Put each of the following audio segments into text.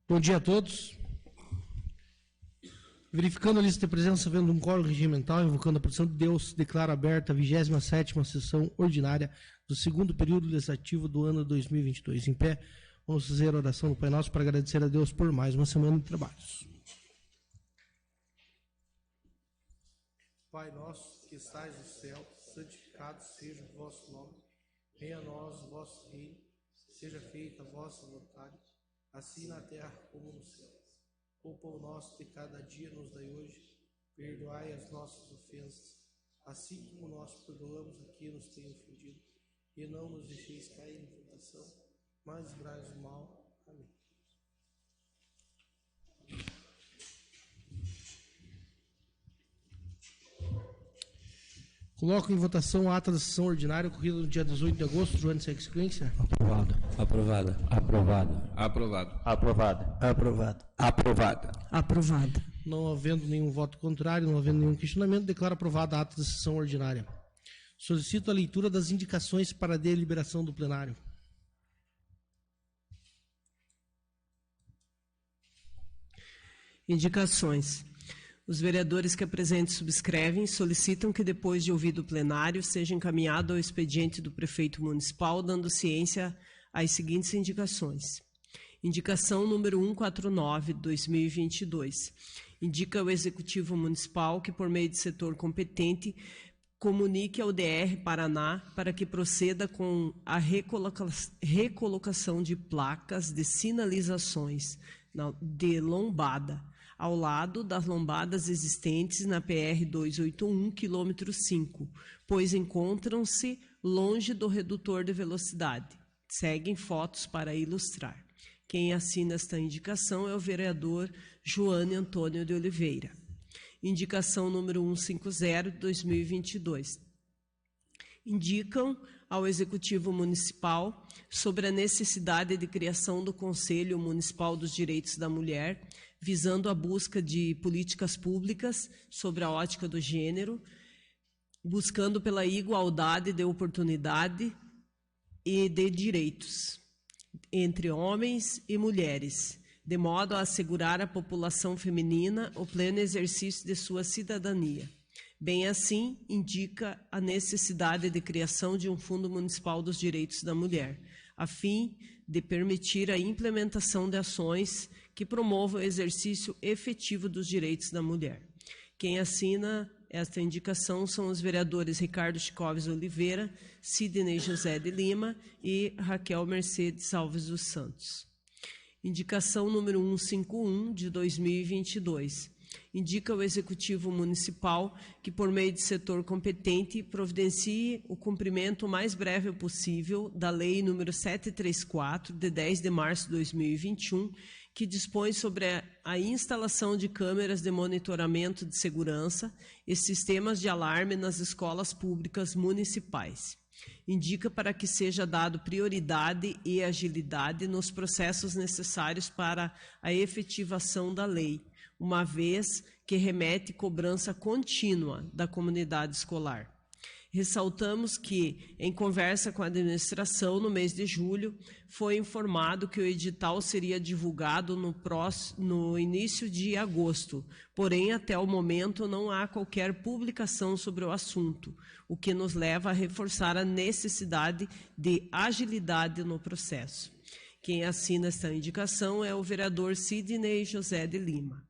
Bom dia a todos. Verificando a lista de presença, vendo um quórum regimental, invocando a proteção de Deus, declaro aberta a 27ª sessão ordinária do segundo período legislativo do ano 2022. Em pé, vamos fazer a oração do Pai Nosso para agradecer a Deus por mais uma semana de trabalhos. Pai nosso, que estais no céu, santificado seja o vosso nome. Venha a nós o vosso reino, seja feita a vossa vontade, assim na terra como no céu. O pão nosso de cada dia nos dai hoje, perdoai as nossas ofensas, assim como nós perdoamos a quem nos tem ofendido, e não nos deixeis cair em tentação, mas livrai-nos do mal. Amém. Coloco em votação a ata da sessão ordinária ocorrida no dia 18 de agosto. Joana, segue sequência. Aprovado. Aprovada. Aprovado. Aprovado. Aprovado. Aprovado. Aprovada. Aprovada. Não havendo nenhum voto contrário, não havendo nenhum questionamento, declaro aprovada a ata da sessão ordinária. Solicito a leitura das indicações para a deliberação do plenário. Indicações. Os vereadores que apresentem subscrevem solicitam que, depois de ouvido o plenário, seja encaminhado ao expediente do prefeito municipal, dando ciência às seguintes indicações. Indicação número 149/2022. Indica ao Executivo Municipal que, por meio de setor competente, comunique ao DR Paraná para que proceda com a recolocação de placas de sinalizações de lombada, ao lado das lombadas existentes na PR 281, quilômetro 5, pois encontram-se longe do redutor de velocidade. Seguem fotos para ilustrar. Quem assina esta indicação é o vereador Joane Antônio de Oliveira. Indicação número 150/2022. Indicam ao Executivo Municipal sobre a necessidade de criação do Conselho Municipal dos Direitos da Mulher, visando a busca de políticas públicas sobre a ótica do gênero, buscando pela igualdade de oportunidade e de direitos entre homens e mulheres, de modo a assegurar à população feminina o pleno exercício de sua cidadania. Bem assim, indica a necessidade de criação de um Fundo Municipal dos Direitos da Mulher, a fim de permitir a implementação de ações que promovam o exercício efetivo dos direitos da mulher. Quem assina esta indicação são os vereadores Ricardo Chicoves Oliveira, Sidney José de Lima e Raquel Mercedes Alves dos Santos. Indicação número 151/2022. Indica ao Executivo Municipal que, por meio de setor competente, providencie o cumprimento o mais breve possível da Lei nº 734, de 10 de março de 2021, que dispõe sobre a instalação de câmeras de monitoramento de segurança e sistemas de alarme nas escolas públicas municipais. Indica para que seja dado prioridade e agilidade nos processos necessários para a efetivação da lei, uma vez que remete cobrança contínua da comunidade escolar. Ressaltamos que, em conversa com a administração, no mês de julho, foi informado que o edital seria divulgado no início de agosto, porém, até o momento, não há qualquer publicação sobre o assunto, o que nos leva a reforçar a necessidade de agilidade no processo. Quem assina esta indicação é o vereador Sidney José de Lima.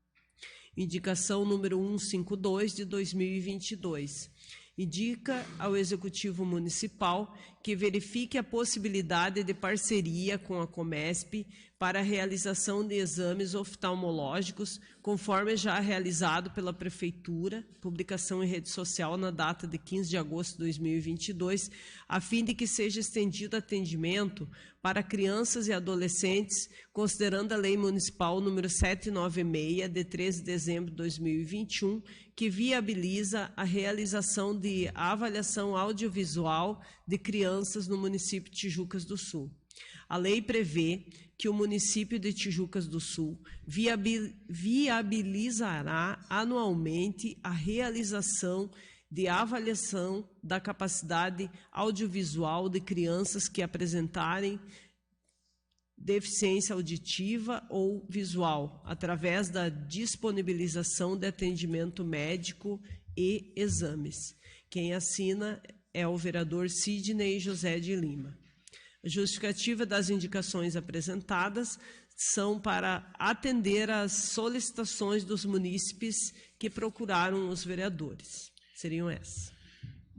Indicação número 152/2022. Indica ao Executivo Municipal que verifique a possibilidade de parceria com a Comesp para a realização de exames oftalmológicos, conforme já realizado pela Prefeitura, publicação em rede social na data de 15 de agosto de 2022, a fim de que seja estendido atendimento para crianças e adolescentes, considerando a Lei Municipal número 796, de 13 de dezembro de 2021, que viabiliza a realização de avaliação audiovisual de crianças no município de Tijucas do Sul. A lei prevê que o município de Tijucas do Sul viabilizará anualmente a realização de avaliação da capacidade audiovisual de crianças que apresentarem deficiência auditiva ou visual, através da disponibilização de atendimento médico e exames. Quem assina é o vereador Sidney José de Lima. A justificativa das indicações apresentadas são para atender às solicitações dos munícipes que procuraram os vereadores. Seriam essas.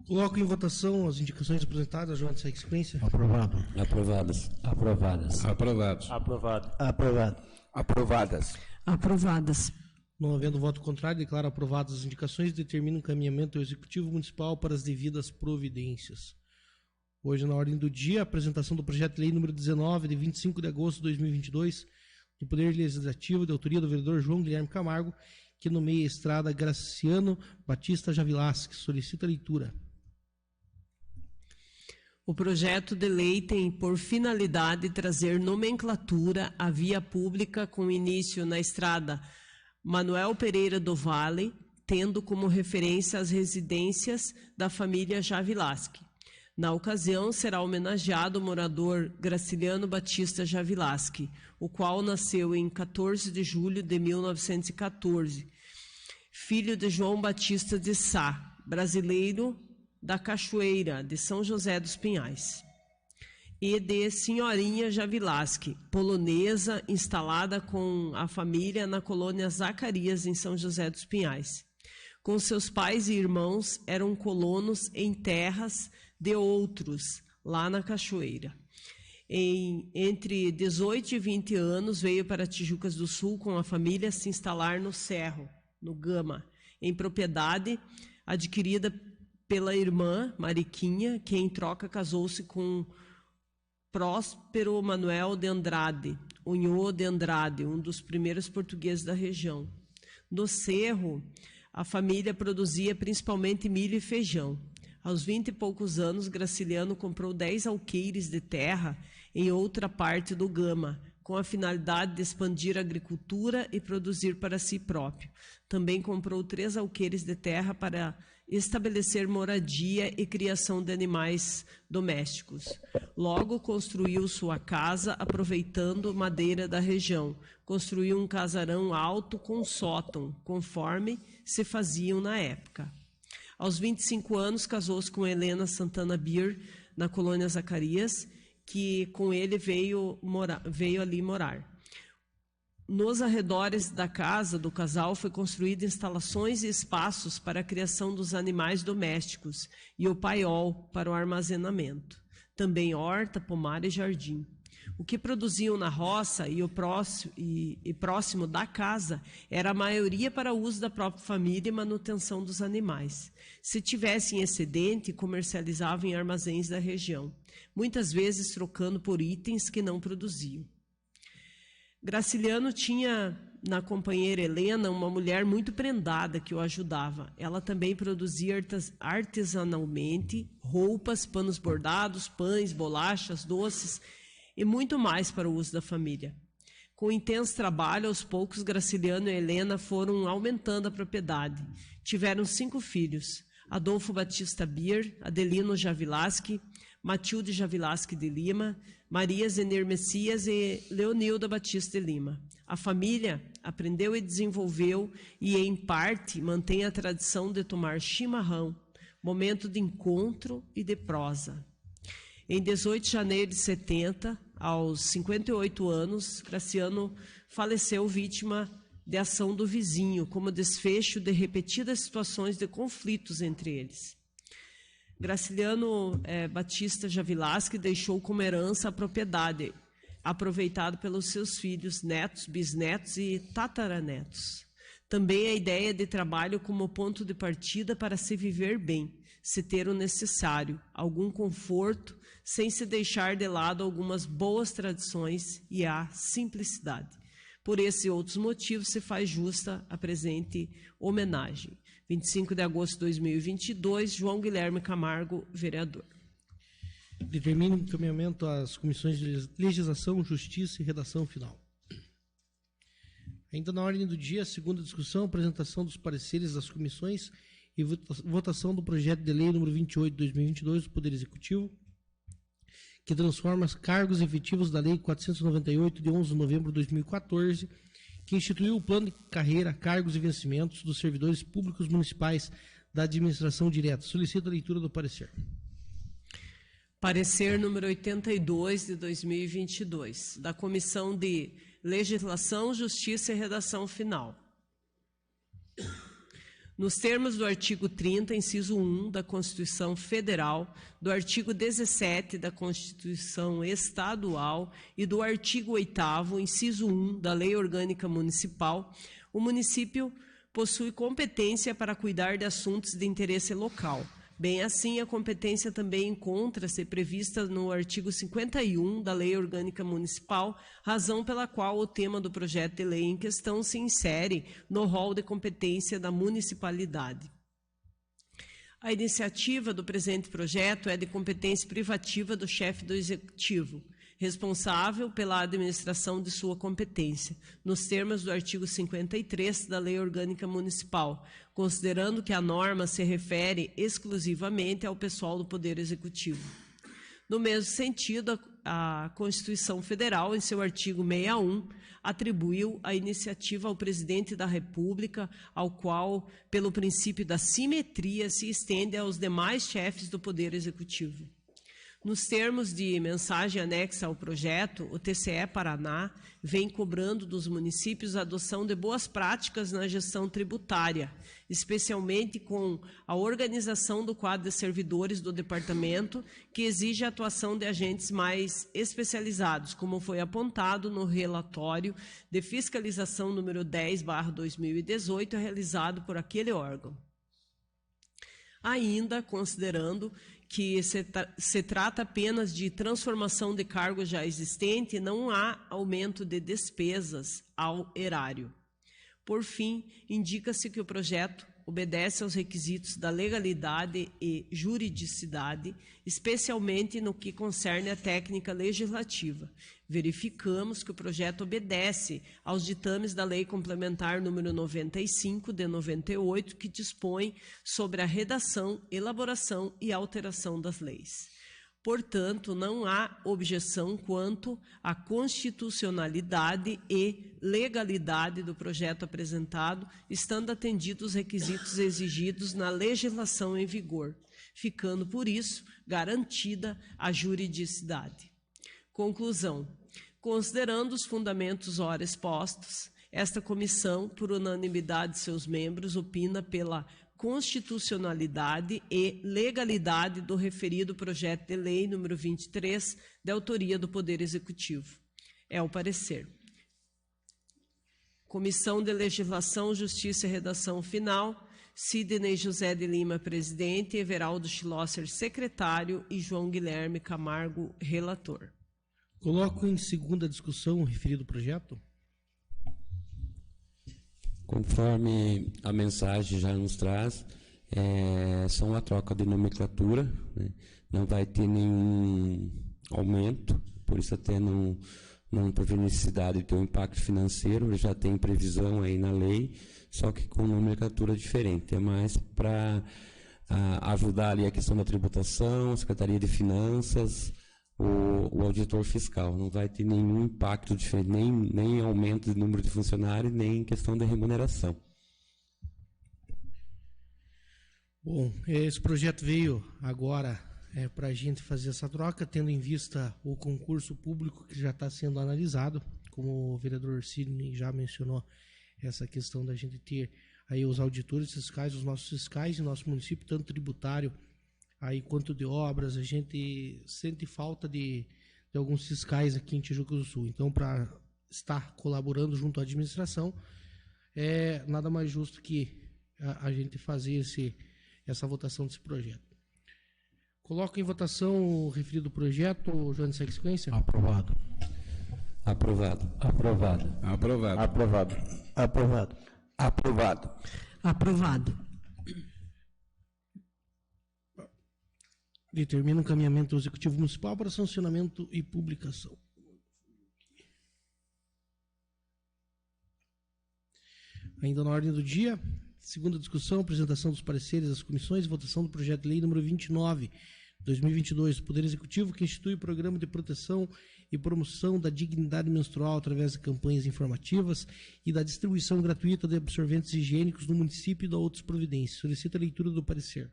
Coloco em votação as indicações apresentadas. João de Experiência. Aprovado. Aprovadas. Aprovadas. Aprovados. Aprovado. Aprovado. Aprovadas. Aprovadas. Não havendo voto contrário, declaro aprovadas as indicações e determino o encaminhamento ao Executivo Municipal para as devidas providências. Hoje, na ordem do dia, a apresentação do projeto de lei número 19, de 25 de agosto de 2022, do Poder Legislativo, de autoria do vereador João Guilherme Camargo, que nomeia a estrada Graciano Batista Javilasque. Solicita a leitura. O projeto de lei tem por finalidade trazer nomenclatura à via pública com início na estrada Manuel Pereira do Vale, tendo como referência as residências da família Javilasque. Na ocasião, será homenageado o morador Graciliano Batista Javilasque, o qual nasceu em 14 de julho de 1914, filho de João Batista de Sá, brasileiro da Cachoeira, de São José dos Pinhais, e de Senhorinha Javilasque, polonesa, instalada com a família na colônia Zacarias, em São José dos Pinhais. Com seus pais e irmãos, eram colonos em terras de outros, lá na Cachoeira. Entre 18 e 20 anos, veio para Tijucas do Sul com a família se instalar no Cerro, no Gama, em propriedade adquirida pela irmã Mariquinha, que em troca casou-se com Próspero Manuel de Andrade, Unhô de Andrade, um dos primeiros portugueses da região. No Cerro, a família produzia principalmente milho e feijão. Aos 20 e poucos anos, Graciliano comprou 10 alqueires de terra em outra parte do Gama, com a finalidade de expandir a agricultura e produzir para si próprio. Também comprou 3 alqueires de terra para estabelecer moradia e criação de animais domésticos. Logo construiu sua casa, aproveitando madeira da região. Construiu um casarão alto com sótão, conforme se faziam na época. Aos 25 anos, casou-se com Helena Santana Bir, na colônia Zacarias, que com ele veio ali morar. Nos arredores da casa do casal foi construída instalações e espaços para a criação dos animais domésticos e o paiol para o armazenamento. Também horta, pomar e jardim. O que produziam na roça e próximo da casa era a maioria para uso da própria família e manutenção dos animais. Se tivessem excedente, comercializavam em armazéns da região, muitas vezes trocando por itens que não produziam. Graciliano tinha na companheira Helena uma mulher muito prendada que o ajudava. Ela também produzia artesanalmente roupas, panos bordados, pães, bolachas, doces e muito mais para o uso da família. Com intenso trabalho, aos poucos, Graciliano e Helena foram aumentando a propriedade. Tiveram 5 filhos: Adolfo Batista Bir, Adelino Javilasque, Matilde Javilasque de Lima, Maria Zenir Messias e Leonilda Batista de Lima. A família aprendeu e desenvolveu e, em parte, mantém a tradição de tomar chimarrão, momento de encontro e de prosa. Em 18 de janeiro de 70, aos 58 anos, Graciano faleceu vítima de ação do vizinho, como desfecho de repetidas situações de conflitos entre eles. Graciliano Batista Javilasque deixou como herança a propriedade, aproveitada pelos seus filhos, netos, bisnetos e tataranetos. Também a ideia de trabalho como ponto de partida para se viver bem, se ter o necessário, algum conforto, sem se deixar de lado algumas boas tradições e a simplicidade. Por esses e outros motivos, se faz justa a presente homenagem. 25 de agosto de 2022, João Guilherme Camargo, vereador. Determine o encaminhamento às comissões de legislação, justiça e redação final. Ainda na ordem do dia, segunda discussão, apresentação dos pareceres das comissões e votação do projeto de lei número 28 de 2022 do Poder Executivo, que transforma os cargos efetivos da Lei 498, de 11 de novembro de 2014, que instituiu o plano de carreira, cargos e vencimentos dos servidores públicos municipais da administração direta. Solicito a leitura do parecer. Parecer número 82 de 2022, da Comissão de Legislação, Justiça e Redação Final. Nos termos do artigo 30, inciso 1 da Constituição Federal, do artigo 17 da Constituição Estadual e do artigo 8º, inciso 1 da Lei Orgânica Municipal, o município possui competência para cuidar de assuntos de interesse local. Bem assim, a competência também encontra-se prevista no artigo 51 da Lei Orgânica Municipal, razão pela qual o tema do projeto de lei em questão se insere no rol de competência da municipalidade. A iniciativa do presente projeto é de competência privativa do chefe do Executivo, responsável pela administração de sua competência, nos termos do artigo 53 da Lei Orgânica Municipal, considerando que a norma se refere exclusivamente ao pessoal do Poder Executivo. No mesmo sentido, a Constituição Federal, em seu artigo 61, atribuiu a iniciativa ao Presidente da República, ao qual, pelo princípio da simetria, se estende aos demais chefes do Poder Executivo. Nos termos de mensagem anexa ao projeto, o TCE Paraná vem cobrando dos municípios a adoção de boas práticas na gestão tributária, especialmente com a organização do quadro de servidores do departamento, que exige a atuação de agentes mais especializados, como foi apontado no relatório de fiscalização número 10/2018, realizado por aquele órgão. Ainda considerando que se trata apenas de transformação de cargo já existente, não há aumento de despesas ao erário. Por fim, indica-se que o projeto obedece aos requisitos da legalidade e juridicidade, especialmente no que concerne a técnica legislativa. Verificamos que o projeto obedece aos ditames da Lei Complementar número 95, de 98, que dispõe sobre a redação, elaboração e alteração das leis. Portanto, não há objeção quanto à constitucionalidade e legalidade do projeto apresentado, estando atendidos os requisitos exigidos na legislação em vigor, ficando, por isso, garantida a juridicidade. Conclusão. Considerando os fundamentos ora expostos, esta comissão, por unanimidade de seus membros, opina pela constitucionalidade e legalidade do referido projeto de lei número 23, de autoria do Poder Executivo. É o parecer. Comissão de Legislação, Justiça e Redação Final, Sidney José de Lima, presidente, Everaldo Schlosser, secretário, e João Guilherme Camargo, relator. Coloco em segunda discussão o referido projeto. Conforme a mensagem já nos traz, só uma troca de nomenclatura, né? Não vai ter nenhum aumento, por isso até não prevê necessidade de ter um impacto financeiro, já tem previsão aí na lei, só que com nomenclatura diferente. É mais para ajudar ali a questão da tributação, a Secretaria de Finanças, o auditor fiscal. Não vai ter nenhum impacto diferente, nem aumento de número de funcionários, nem questão de remuneração. Bom, esse projeto veio agora para a gente fazer essa troca, tendo em vista o concurso público que já está sendo analisado, como o vereador Sidney já mencionou, essa questão da gente ter aí os auditores fiscais, os nossos fiscais em nosso município, tanto tributário aí quanto de obras. A gente sente falta de alguns fiscais aqui em Tijuca do Sul. Então, para estar colaborando junto à administração, é nada mais justo que a gente fazer essa votação desse projeto. Coloco em votação o referido projeto. João, segue sequência? Aprovado. Aprovado. Aprovado. Aprovado. Aprovado. Aprovado. Aprovado. Aprovado. Determina o encaminhamento do Executivo Municipal para sancionamento e publicação. Ainda na ordem do dia, segunda discussão, apresentação dos pareceres das comissões, votação do projeto de lei número 29, 2022, o Poder Executivo que institui o Programa de Proteção e Promoção da Dignidade Menstrual através de campanhas informativas e da distribuição gratuita de absorventes higiênicos no município e da outras providências. Solicito a leitura do parecer.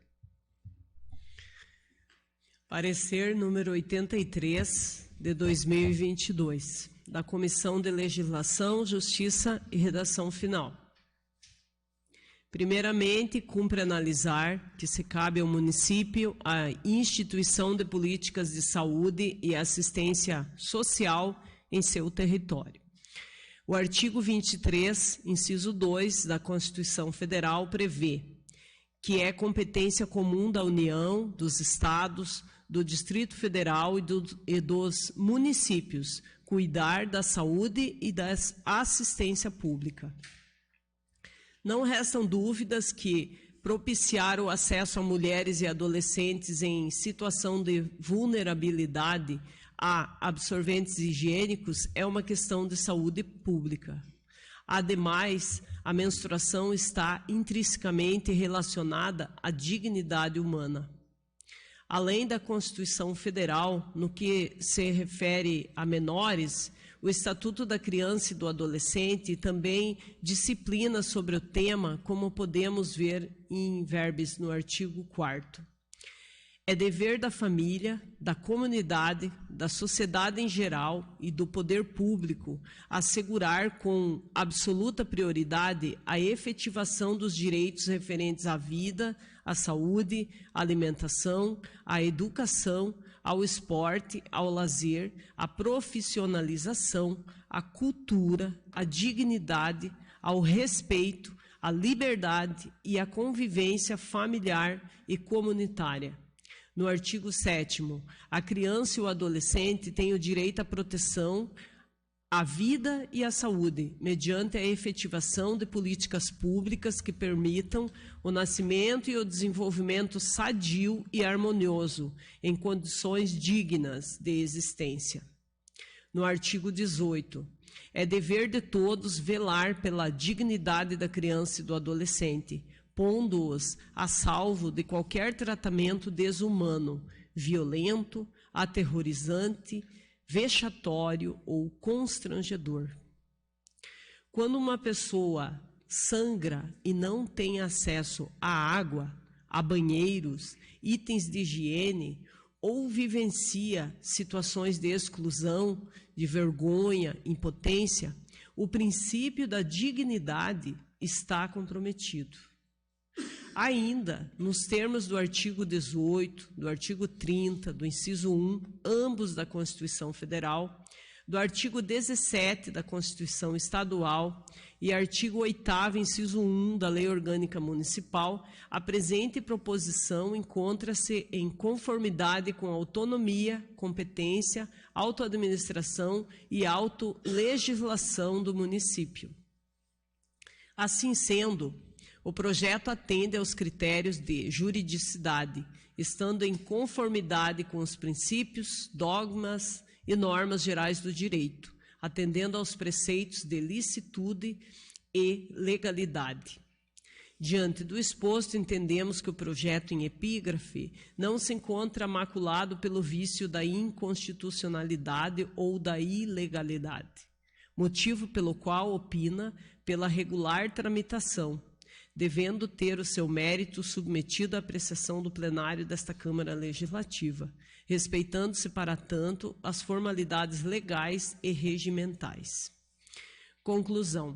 Parecer número 83 de 2022, da Comissão de Legislação, Justiça e Redação Final. Primeiramente, cumpre analisar que se cabe ao município a instituição de políticas de saúde e assistência social em seu território. O artigo 23, inciso 2 da Constituição Federal prevê que é competência comum da União, dos Estados, do Distrito Federal e dos municípios cuidar da saúde e da assistência pública. Não restam dúvidas que propiciar o acesso a mulheres e adolescentes em situação de vulnerabilidade a absorventes higiênicos é uma questão de saúde pública. Ademais, a menstruação está intrinsecamente relacionada à dignidade humana. Além da Constituição Federal, no que se refere a menores, o Estatuto da Criança e do Adolescente também disciplina sobre o tema, como podemos ver em verbes no artigo 4º. É dever da família, da comunidade, da sociedade em geral e do poder público assegurar com absoluta prioridade a efetivação dos direitos referentes à vida, à saúde, à alimentação, à educação, ao esporte, ao lazer, à profissionalização, à cultura, à dignidade, ao respeito, à liberdade e à convivência familiar e comunitária. No artigo 7º, a criança e o adolescente têm o direito à proteção, à vida e à saúde, mediante a efetivação de políticas públicas que permitam o nascimento e o desenvolvimento sadio e harmonioso, em condições dignas de existência. No artigo 18, é dever de todos velar pela dignidade da criança e do adolescente, pondo-os a salvo de qualquer tratamento desumano, violento, aterrorizante, vexatório ou constrangedor. Quando uma pessoa sangra e não tem acesso à água, a banheiros, itens de higiene, ou vivencia situações de exclusão, de vergonha, impotência, o princípio da dignidade está comprometido. Ainda, nos termos do artigo 18, do artigo 30, do inciso 1, ambos da Constituição Federal, do artigo 17 da Constituição Estadual e artigo 8º, inciso 1 da Lei Orgânica Municipal, a presente proposição encontra-se em conformidade com a autonomia, competência, autoadministração e autolegislação do município. Assim sendo, o projeto atende aos critérios de juridicidade, estando em conformidade com os princípios, dogmas e normas gerais do direito, atendendo aos preceitos de licitude e legalidade. Diante do exposto, entendemos que o projeto em epígrafe não se encontra maculado pelo vício da inconstitucionalidade ou da ilegalidade, motivo pelo qual opina pela regular tramitação, devendo ter o seu mérito submetido à apreciação do plenário desta Câmara Legislativa, respeitando-se, para tanto, as formalidades legais e regimentais. Conclusão.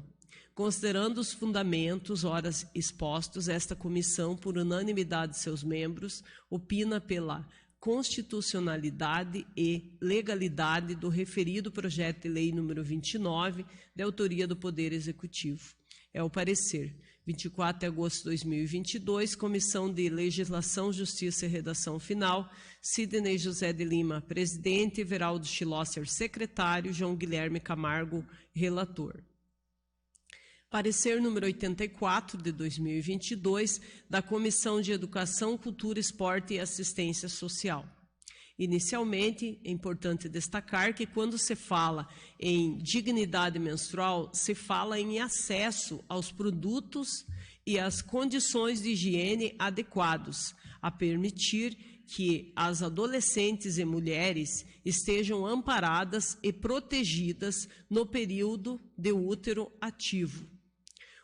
Considerando os fundamentos ora expostos, esta comissão, por unanimidade de seus membros, opina pela constitucionalidade e legalidade do referido projeto de lei número 29, de autoria do Poder Executivo. É o parecer. 24 de agosto de 2022, Comissão de Legislação, Justiça e Redação Final, Sidney José de Lima, presidente, Everaldo Schlosser, secretário, João Guilherme Camargo, relator. Parecer número 84 de 2022, da Comissão de Educação, Cultura, Esporte e Assistência Social. Inicialmente, é importante destacar que quando se fala em dignidade menstrual, se fala em acesso aos produtos e as condições de higiene adequados, a permitir que as adolescentes e mulheres estejam amparadas e protegidas no período de útero ativo.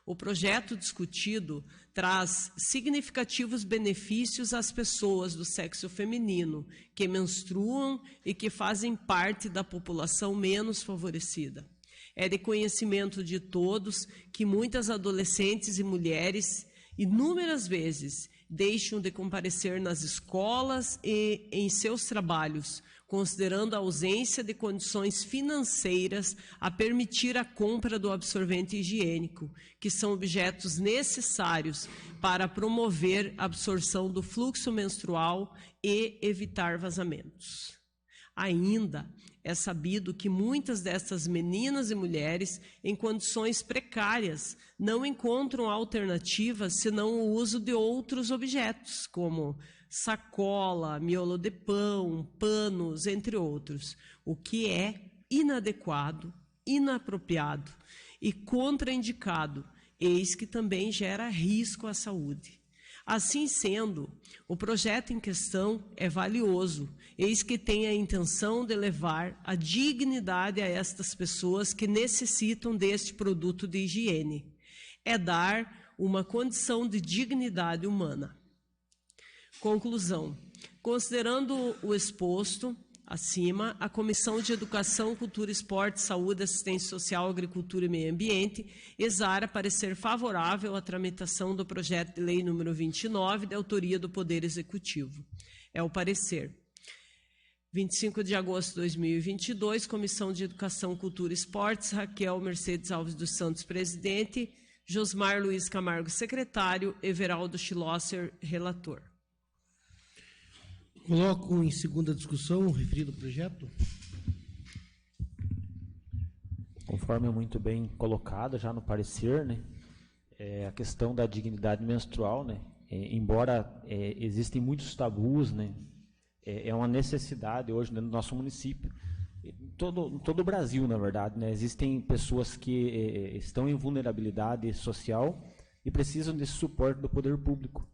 O projeto discutido traz significativos benefícios às pessoas do sexo feminino que menstruam e que fazem parte da população menos favorecida. É de conhecimento de todos que muitas adolescentes e mulheres, inúmeras vezes, deixam de comparecer nas escolas e em seus trabalhos, considerando a ausência de condições financeiras a permitir a compra do absorvente higiênico, que são objetos necessários para promover a absorção do fluxo menstrual e evitar vazamentos. Ainda é sabido que muitas dessas meninas e mulheres em condições precárias não encontram alternativas senão o uso de outros objetos, como sacola, miolo de pão, panos, entre outros, o que é inadequado, inapropriado e contraindicado, eis que também gera risco à saúde. Assim sendo, o projeto em questão é valioso, eis que tem a intenção de levar a dignidade a estas pessoas que necessitam deste produto de higiene. É dar uma condição de dignidade humana. Conclusão. Considerando o exposto acima, a Comissão de Educação, Cultura, Esporte, Saúde, Assistência Social, Agricultura e Meio Ambiente exara parecer favorável à tramitação do projeto de lei número 29, de autoria do Poder Executivo. É o parecer. 25 de agosto de 2022, Comissão de Educação, Cultura e Esportes, Raquel Mercedes Alves dos Santos, presidente, Josmar Luiz Camargo, secretário, Everaldo Schlosser, relator. Coloco em segunda discussão o referido projeto. Conforme muito bem colocado já no parecer, né, a questão da dignidade menstrual, né, embora existem muitos tabus, né, é uma necessidade hoje, né, no nosso município, todo o Brasil, na verdade, né, existem pessoas que estão em vulnerabilidade social e precisam desse suporte do poder público.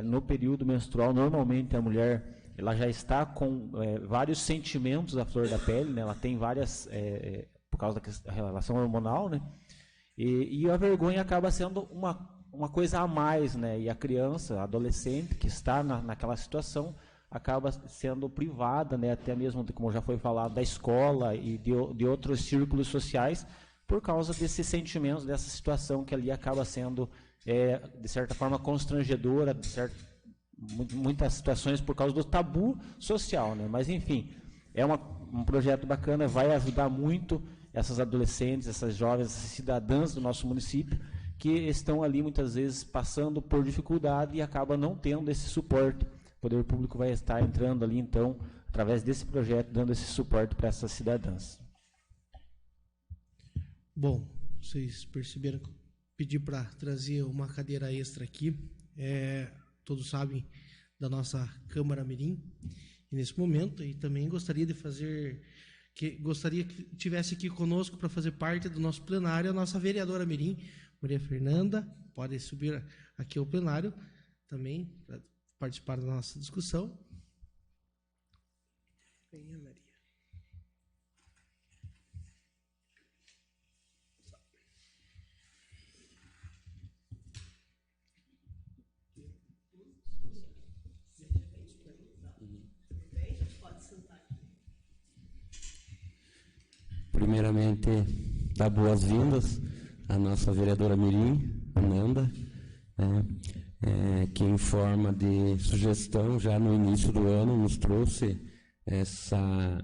No período menstrual, normalmente a mulher ela já está com vários sentimentos à flor da pele, né? Ela tem várias, por causa da relação hormonal, né? E a vergonha acaba sendo uma coisa a mais, né? E a criança, a adolescente que está naquela situação, acaba sendo privada, né? Até mesmo, como já foi falado, da escola e de outros círculos sociais, por causa desses sentimentos, dessa situação que ali acaba sendo de certa forma constrangedora, muitas situações por causa do tabu social, né? Mas enfim, é um projeto bacana, vai ajudar muito essas adolescentes, essas jovens, essas cidadãs do nosso município que estão ali muitas vezes passando por dificuldade e acaba não tendo esse suporte. O poder público vai estar entrando ali então, através desse projeto, dando esse suporte para essas cidadãs. Bom, vocês perceberam que pedi para trazer uma cadeira extra aqui, todos sabem da nossa Câmara Mirim, e nesse momento, e também gostaria que tivesse aqui conosco para fazer parte do nosso plenário a nossa vereadora Mirim, Maria Fernanda, pode subir aqui ao plenário também para participar da nossa discussão. Venha, Maria. Primeiramente, dar boas-vindas à nossa vereadora Mirim, Ananda, que em forma de sugestão, já no início do ano, nos trouxe essa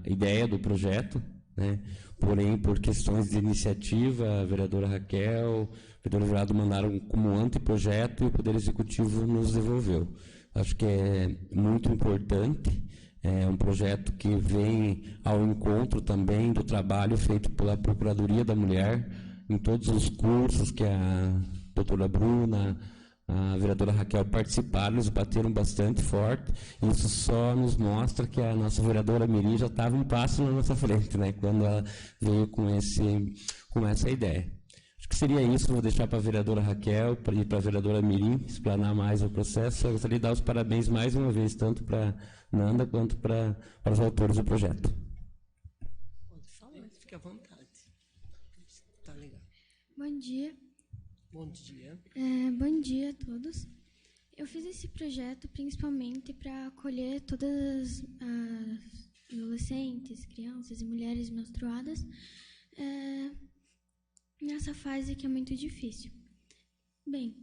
ideia do projeto, né? Porém, por questões de iniciativa, a vereadora Raquel, o vereador Everaldo mandaram como anteprojeto e o Poder Executivo nos devolveu. Acho que é muito importante. É um projeto que vem ao encontro também do trabalho feito pela Procuradoria da Mulher, em todos os cursos que a doutora Bruna, a vereadora Raquel participaram, eles bateram bastante forte. Isso só nos mostra que a nossa vereadora Mirim já estava um passo na nossa frente, né, quando ela veio com essa ideia. Acho que seria isso. Vou deixar para a vereadora Raquel e para a vereadora Mirim explanar mais o processo. Eu gostaria de dar os parabéns mais uma vez, tanto para a Nanda quanto para os autores do projeto. Pode falar, fique à vontade. Tá legal. Bom dia. Bom dia. Bom dia a todos. Eu fiz esse projeto principalmente para acolher todas as adolescentes, crianças e mulheres menstruadas nessa fase que é muito difícil. Bem,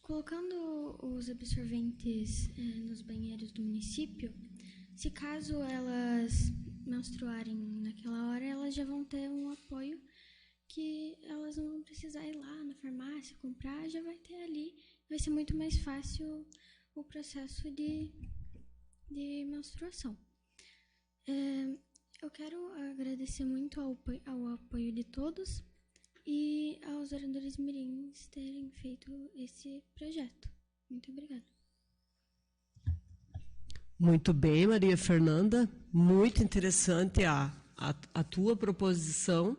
colocando os absorventes nos banheiros do município, se caso elas menstruarem naquela hora, elas já vão ter um apoio que elas não vão precisar ir lá na farmácia comprar, já vai ter ali. Vai ser muito mais fácil o processo de menstruação. Eu quero agradecer muito ao apoio de todos e aos vereadores mirins terem feito esse projeto. Muito obrigada. Muito bem, Maria Fernanda. Muito interessante a tua proposição.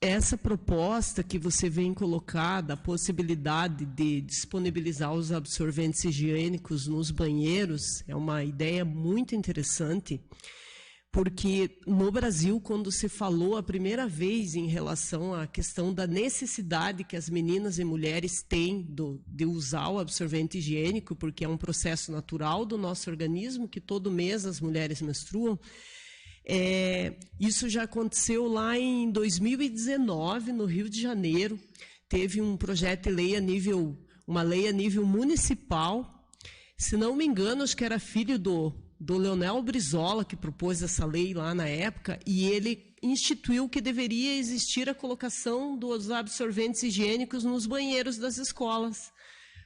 Essa proposta que você vem colocar da possibilidade de disponibilizar os absorventes higiênicos nos banheiros é uma ideia muito interessante, porque no Brasil, quando se falou a primeira vez em relação à questão da necessidade que as meninas e mulheres têm de usar o absorvente higiênico, porque é um processo natural do nosso organismo, que todo mês as mulheres menstruam, isso já aconteceu lá em 2019, no Rio de Janeiro. Teve um projeto de lei uma lei a nível municipal. Se não me engano, acho que era filho do Leonel Brizola que propôs essa lei lá na época, e ele instituiu que deveria existir a colocação dos absorventes higiênicos nos banheiros das escolas,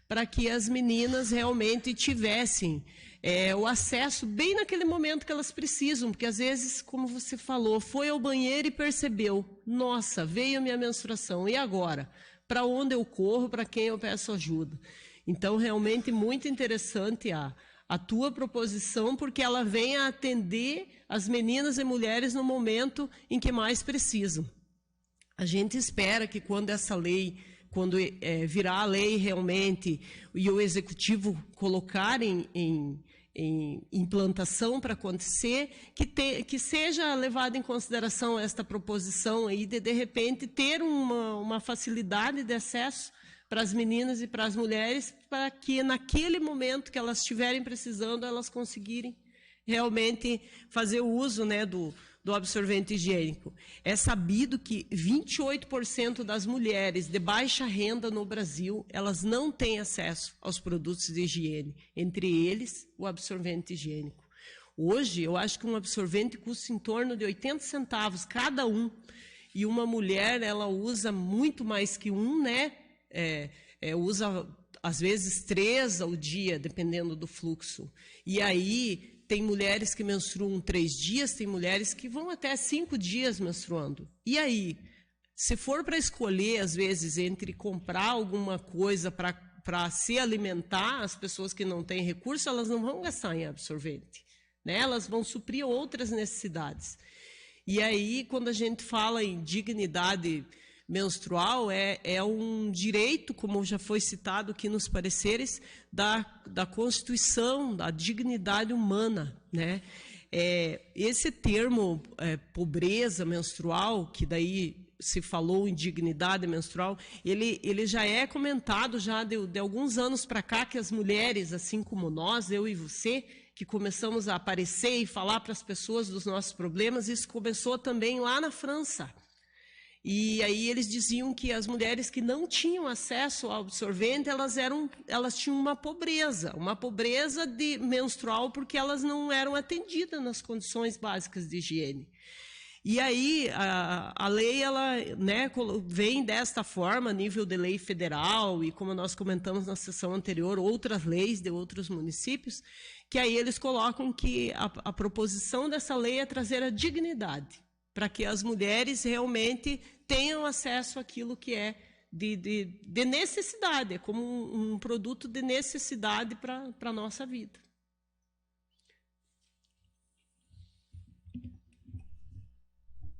para que as meninas realmente tivessem o acesso bem naquele momento que elas precisam, porque às vezes, como você falou, foi ao banheiro e percebeu, nossa, veio a minha menstruação, e agora? Para onde eu corro, para quem eu peço ajuda? Então, realmente, muito interessante a tua proposição, porque ela vem a atender as meninas e mulheres no momento em que mais precisam. A gente espera que quando essa lei, quando virar a lei realmente e o executivo colocar em implantação para acontecer, que seja levada em consideração esta proposição aí de repente ter uma facilidade de acesso para as meninas e para as mulheres, para que naquele momento que elas estiverem precisando, elas conseguirem realmente fazer o uso, né, do absorvente higiênico. É sabido que 28% das mulheres de baixa renda no Brasil, elas não têm acesso aos produtos de higiene, entre eles o absorvente higiênico. Hoje, eu acho que um absorvente custa em torno de 80 centavos cada um, e uma mulher, ela usa muito mais que um, né? Usa, às vezes, 3 ao dia, dependendo do fluxo. E aí, tem mulheres que menstruam 3 dias, tem mulheres que vão até 5 dias menstruando. E aí, se for para escolher, às vezes, entre comprar alguma coisa para se alimentar, as pessoas que não têm recurso, elas não vão gastar em absorvente, né? Elas vão suprir outras necessidades. E aí, quando a gente fala em dignidade menstrual, é um direito, como já foi citado aqui nos pareceres, da Constituição, da dignidade humana, né? Esse termo pobreza menstrual, que daí se falou em dignidade menstrual, ele já é comentado já de alguns anos para cá, que as mulheres, assim como nós, eu e você, que começamos a aparecer e falar para as pessoas dos nossos problemas, isso começou também lá na França. E aí eles diziam que as mulheres que não tinham acesso ao absorvente, elas tinham uma pobreza menstrual, porque elas não eram atendidas nas condições básicas de higiene. E aí a lei, ela, né, vem desta forma, a nível de lei federal, e como nós comentamos na sessão anterior, outras leis de outros municípios, que aí eles colocam que a proposição dessa lei é trazer a dignidade, para que as mulheres realmente tenham acesso àquilo que é de necessidade, é como um produto de necessidade para a nossa vida.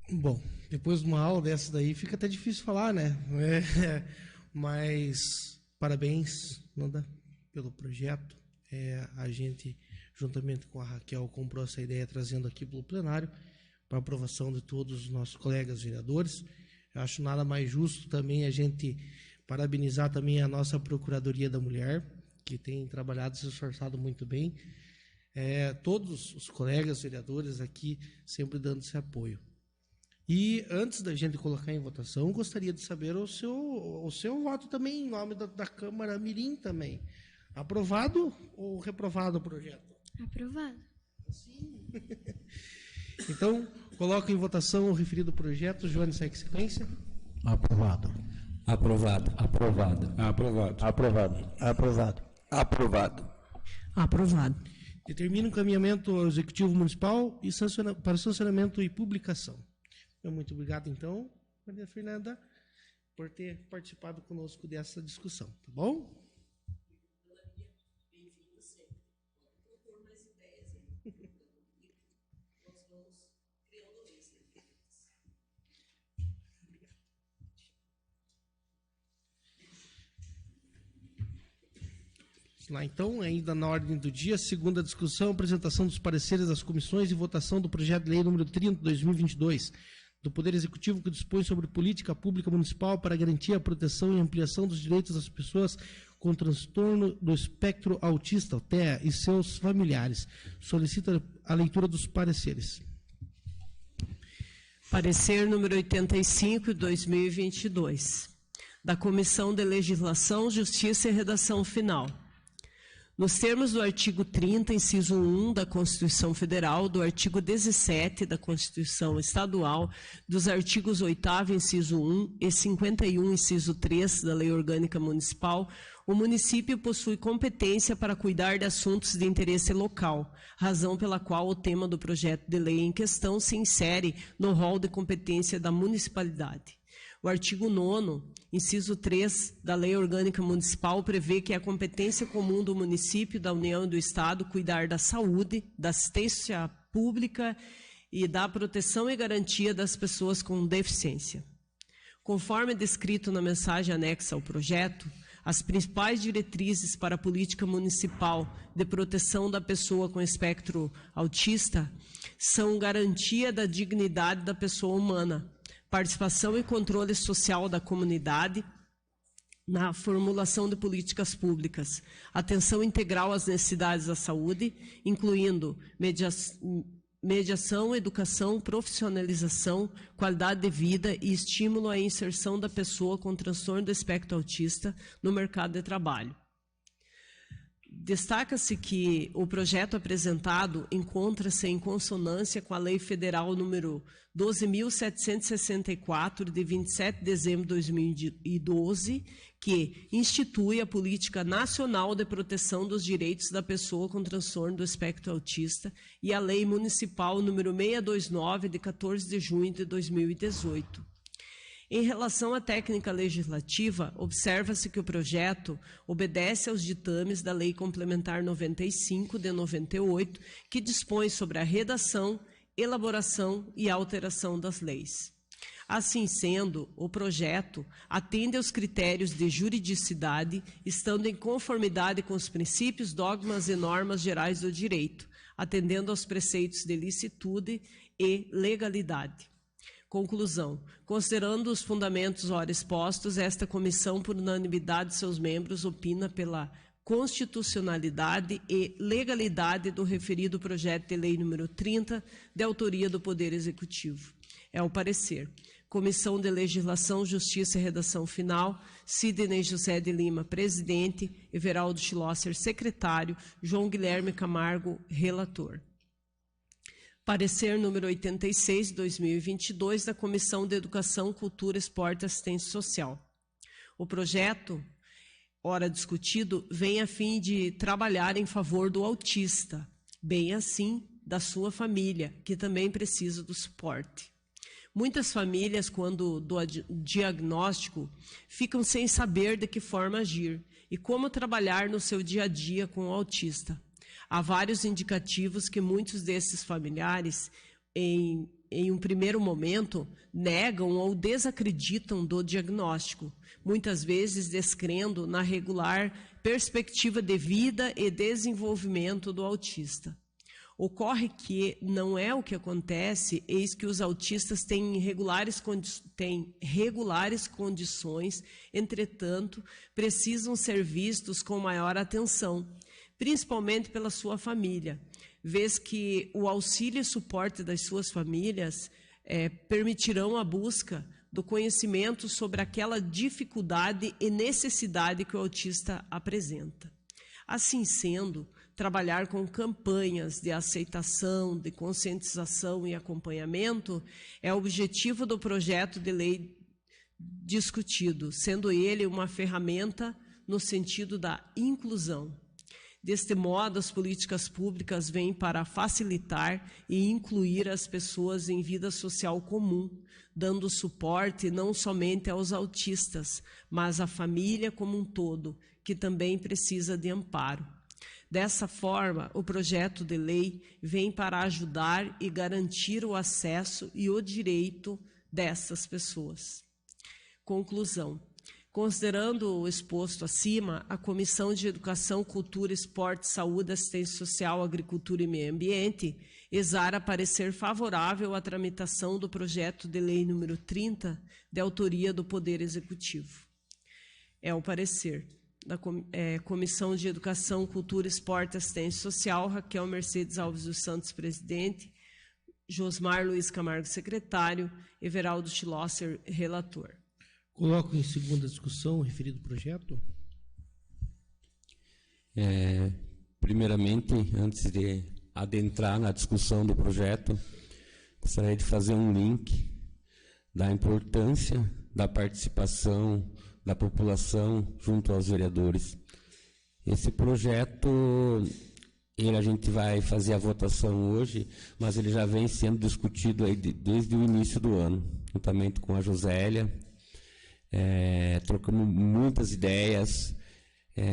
Bom, depois de uma aula dessa daí, fica até difícil falar, né? Mas parabéns, Nanda, pelo projeto. A gente, juntamente com a Raquel, comprou essa ideia, trazendo aqui para o plenário, para aprovação de todos os nossos colegas vereadores. Eu acho nada mais justo também a gente parabenizar também a nossa Procuradoria da Mulher, que tem trabalhado e se esforçado muito bem. Todos os colegas vereadores aqui sempre dando esse apoio. E antes da gente colocar em votação, gostaria de saber o seu voto também, em nome da Câmara Mirim também. Aprovado ou reprovado o projeto? Aprovado. Sim. Então, coloco em votação o referido projeto. Joane, segue sequência. Aprovado. Aprovado. Aprovado. Aprovado. Aprovado. Aprovado. Aprovado. Aprovado. Determina o encaminhamento ao Executivo Municipal e para sancionamento e publicação. Muito obrigado, então, Maria Fernanda, por ter participado conosco dessa discussão, tá bom? Lá, então, ainda na ordem do dia, segunda discussão, apresentação dos pareceres das comissões e votação do projeto de lei número 30, 2022, do Poder Executivo, que dispõe sobre política pública municipal para garantir a proteção e ampliação dos direitos das pessoas com transtorno do espectro autista, o TEA, e seus familiares. Solicito a leitura dos pareceres. Parecer número 85, 2022, da Comissão de Legislação, Justiça e Redação Final. Nos termos do artigo 30, inciso 1 da Constituição Federal, do artigo 17 da Constituição Estadual, dos artigos 8º, inciso 1 e 51, inciso 3 da Lei Orgânica Municipal, o município possui competência para cuidar de assuntos de interesse local, razão pela qual o tema do projeto de lei em questão se insere no rol de competência da municipalidade. O artigo 9º, inciso 3 da Lei Orgânica Municipal prevê que é a competência comum do município, da União e do Estado cuidar da saúde, da assistência pública e da proteção e garantia das pessoas com deficiência. Conforme descrito na mensagem anexa ao projeto, as principais diretrizes para a política municipal de proteção da pessoa com espectro autista são garantia da dignidade da pessoa humana, participação e controle social da comunidade na formulação de políticas públicas, atenção integral às necessidades da saúde, incluindo mediação, educação, profissionalização, qualidade de vida e estímulo à inserção da pessoa com transtorno do espectro autista no mercado de trabalho. Destaca-se que o projeto apresentado encontra-se em consonância com a Lei Federal número 12.764, de 27 de dezembro de 2012, que institui a Política Nacional de Proteção dos Direitos da Pessoa com Transtorno do Espectro Autista, e a Lei Municipal número 629, de 14 de junho de 2018. Em relação à técnica legislativa, observa-se que o projeto obedece aos ditames da Lei Complementar 95, de 98, que dispõe sobre a redação, elaboração e alteração das leis. Assim sendo, o projeto atende aos critérios de juridicidade, estando em conformidade com os princípios, dogmas e normas gerais do direito, atendendo aos preceitos de licitude e legalidade. Conclusão. Considerando os fundamentos ora expostos, esta comissão, por unanimidade de seus membros, opina pela constitucionalidade e legalidade do referido projeto de lei número 30, de autoria do Poder Executivo. É o parecer. Comissão de Legislação, Justiça e Redação Final, Sidney José de Lima, presidente, Everaldo Schlosser, secretário, João Guilherme Camargo, relator. Parecer número 86, 2022, da Comissão de Educação, Cultura, Esporte e Assistência Social. O projeto, ora discutido, vem a fim de trabalhar em favor do autista, bem assim da sua família, que também precisa do suporte. Muitas famílias, quando do diagnóstico, ficam sem saber de que forma agir e como trabalhar no seu dia a dia com o autista. Há vários indicativos que muitos desses familiares, em em um primeiro momento, negam ou desacreditam do diagnóstico, muitas vezes descrendo na regular perspectiva de vida e desenvolvimento do autista. Ocorre que não é o que acontece, eis que os autistas têm regulares condições, entretanto, precisam ser vistos com maior atenção, principalmente pela sua família, vez que o auxílio e suporte das suas famílias permitirão a busca do conhecimento sobre aquela dificuldade e necessidade que o autista apresenta. Assim sendo, trabalhar com campanhas de aceitação, de conscientização e acompanhamento é o objetivo do projeto de lei discutido, sendo ele uma ferramenta no sentido da inclusão. Deste modo, as políticas públicas vêm para facilitar e incluir as pessoas em vida social comum, dando suporte não somente aos autistas, mas à família como um todo, que também precisa de amparo. Dessa forma, o projeto de lei vem para ajudar e garantir o acesso e o direito dessas pessoas. Conclusão. Considerando o exposto acima, a Comissão de Educação, Cultura, Esporte, Saúde, Assistência Social, Agricultura e Meio Ambiente exara parecer favorável à tramitação do projeto de lei número 30, de autoria do Poder Executivo. É o parecer da Comissão de Educação, Cultura, Esporte e Assistência Social, Raquel Mercedes Alves dos Santos, presidente, Josmar Luiz Camargo, secretário, Everaldo Schlosser, relator. Coloco em segunda discussão o referido projeto. Primeiramente, antes de adentrar na discussão do projeto, gostaria de fazer um link da importância da participação da população junto aos vereadores. Esse projeto, a gente vai fazer a votação hoje, mas ele já vem sendo discutido aí desde o início do ano, juntamente com a Josélia. Trocamos muitas ideias.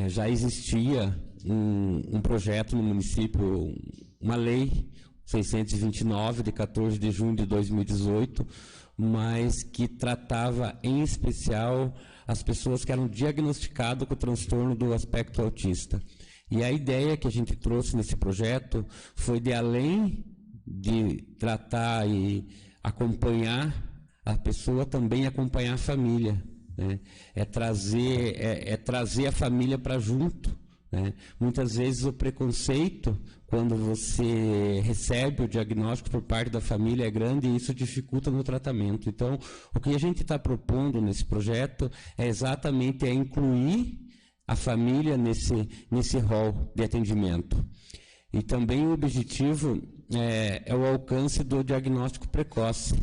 Já existia um projeto no município, uma lei 629, de 14 de junho de 2018, mas que tratava em especial as pessoas que eram diagnosticadas com o transtorno do aspecto autista. E a ideia que a gente trouxe nesse projeto foi de, além de tratar e acompanhar a pessoa, também acompanhar a família, né? Trazer a família para junto, né? Muitas vezes o preconceito, quando você recebe o diagnóstico por parte da família, é grande e isso dificulta no tratamento. Então, o que a gente está propondo nesse projeto é exatamente incluir a família nesse rol de atendimento. E também o objetivo é o alcance do diagnóstico precoce,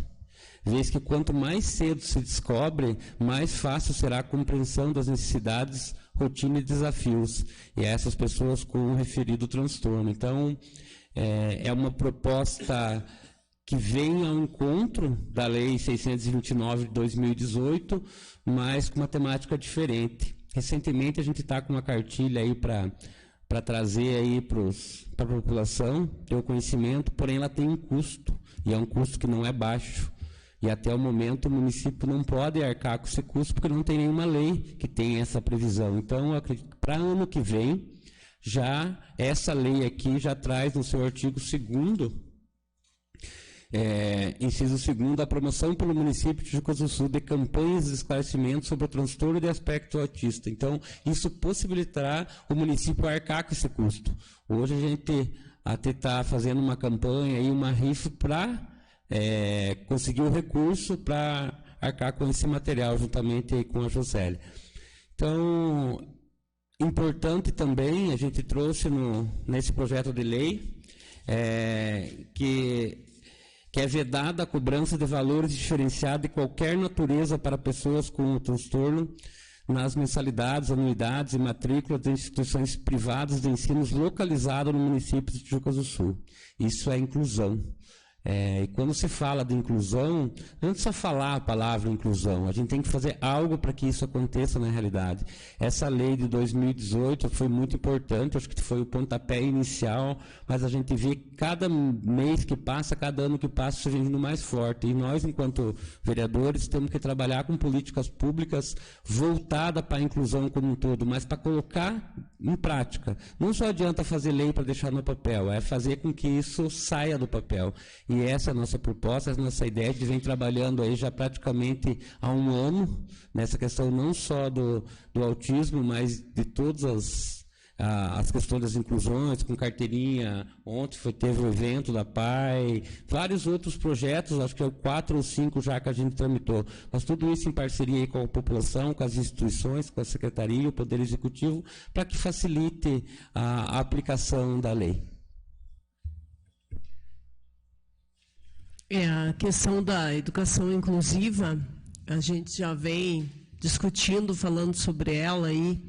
vez que quanto mais cedo se descobre, mais fácil será a compreensão das necessidades, rotina e desafios, e essas pessoas com o referido transtorno. Então, é uma proposta que vem ao encontro da Lei 629 de 2018, mas com uma temática diferente. Recentemente, a gente está com uma cartilha aí para trazer aí para a população ter o conhecimento, porém ela tem um custo, e é um custo que não é baixo. E até o momento o município não pode arcar com esse custo porque não tem nenhuma lei que tenha essa previsão. Então, eu acredito que para ano que vem, já essa lei aqui já traz no seu artigo 2º, inciso 2º, a promoção pelo município de Jucás do Sul de campanhas de esclarecimento sobre o transtorno de aspecto autista. Então, isso possibilitará o município arcar com esse custo. Hoje a gente até está fazendo uma campanha e uma rifa para conseguir o recurso para arcar com esse material, juntamente aí com a Josélia. Então, importante também, a gente trouxe nesse projeto de lei, que é vedada a cobrança de valores diferenciados de qualquer natureza para pessoas com o transtorno nas mensalidades, anuidades e matrículas de instituições privadas de ensino localizadas no município de Jucás do Sul. Isso é inclusão. E quando se fala de inclusão, não é só falar a palavra inclusão, a gente tem que fazer algo para que isso aconteça na realidade. Essa lei de 2018 foi muito importante, acho que foi o pontapé inicial, mas a gente vê cada mês que passa, cada ano que passa, isso vem vindo mais forte. E nós, enquanto vereadores, temos que trabalhar com políticas públicas voltadas para a inclusão como um todo, mas para colocar em prática. Não só adianta fazer lei para deixar no papel, é fazer com que isso saia do papel. E essa é a nossa proposta, essa é a nossa ideia. A gente vem trabalhando aí já praticamente há um ano, nessa questão não só do autismo, mas de todas as questões das inclusões, com carteirinha. Ontem teve o evento da PAI, vários outros projetos, acho que é 4 ou 5 já que a gente tramitou. Mas tudo isso em parceria aí com a população, com as instituições, com a Secretaria, o Poder Executivo, para que facilite a aplicação da lei. A questão da educação inclusiva, a gente já vem discutindo, falando sobre ela aí.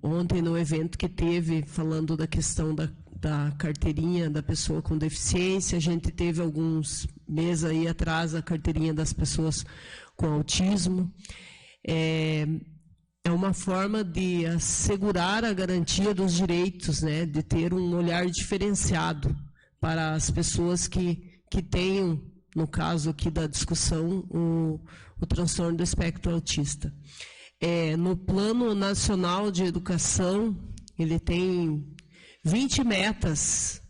Ontem, no evento que teve, falando da questão da carteirinha da pessoa com deficiência, a gente teve alguns meses aí atrás a carteirinha das pessoas com autismo. É uma forma de assegurar a garantia dos direitos, né, de ter um olhar diferenciado para as pessoas que tenham, no caso aqui da discussão, o transtorno do espectro autista. No Plano Nacional de Educação, ele tem 20 metas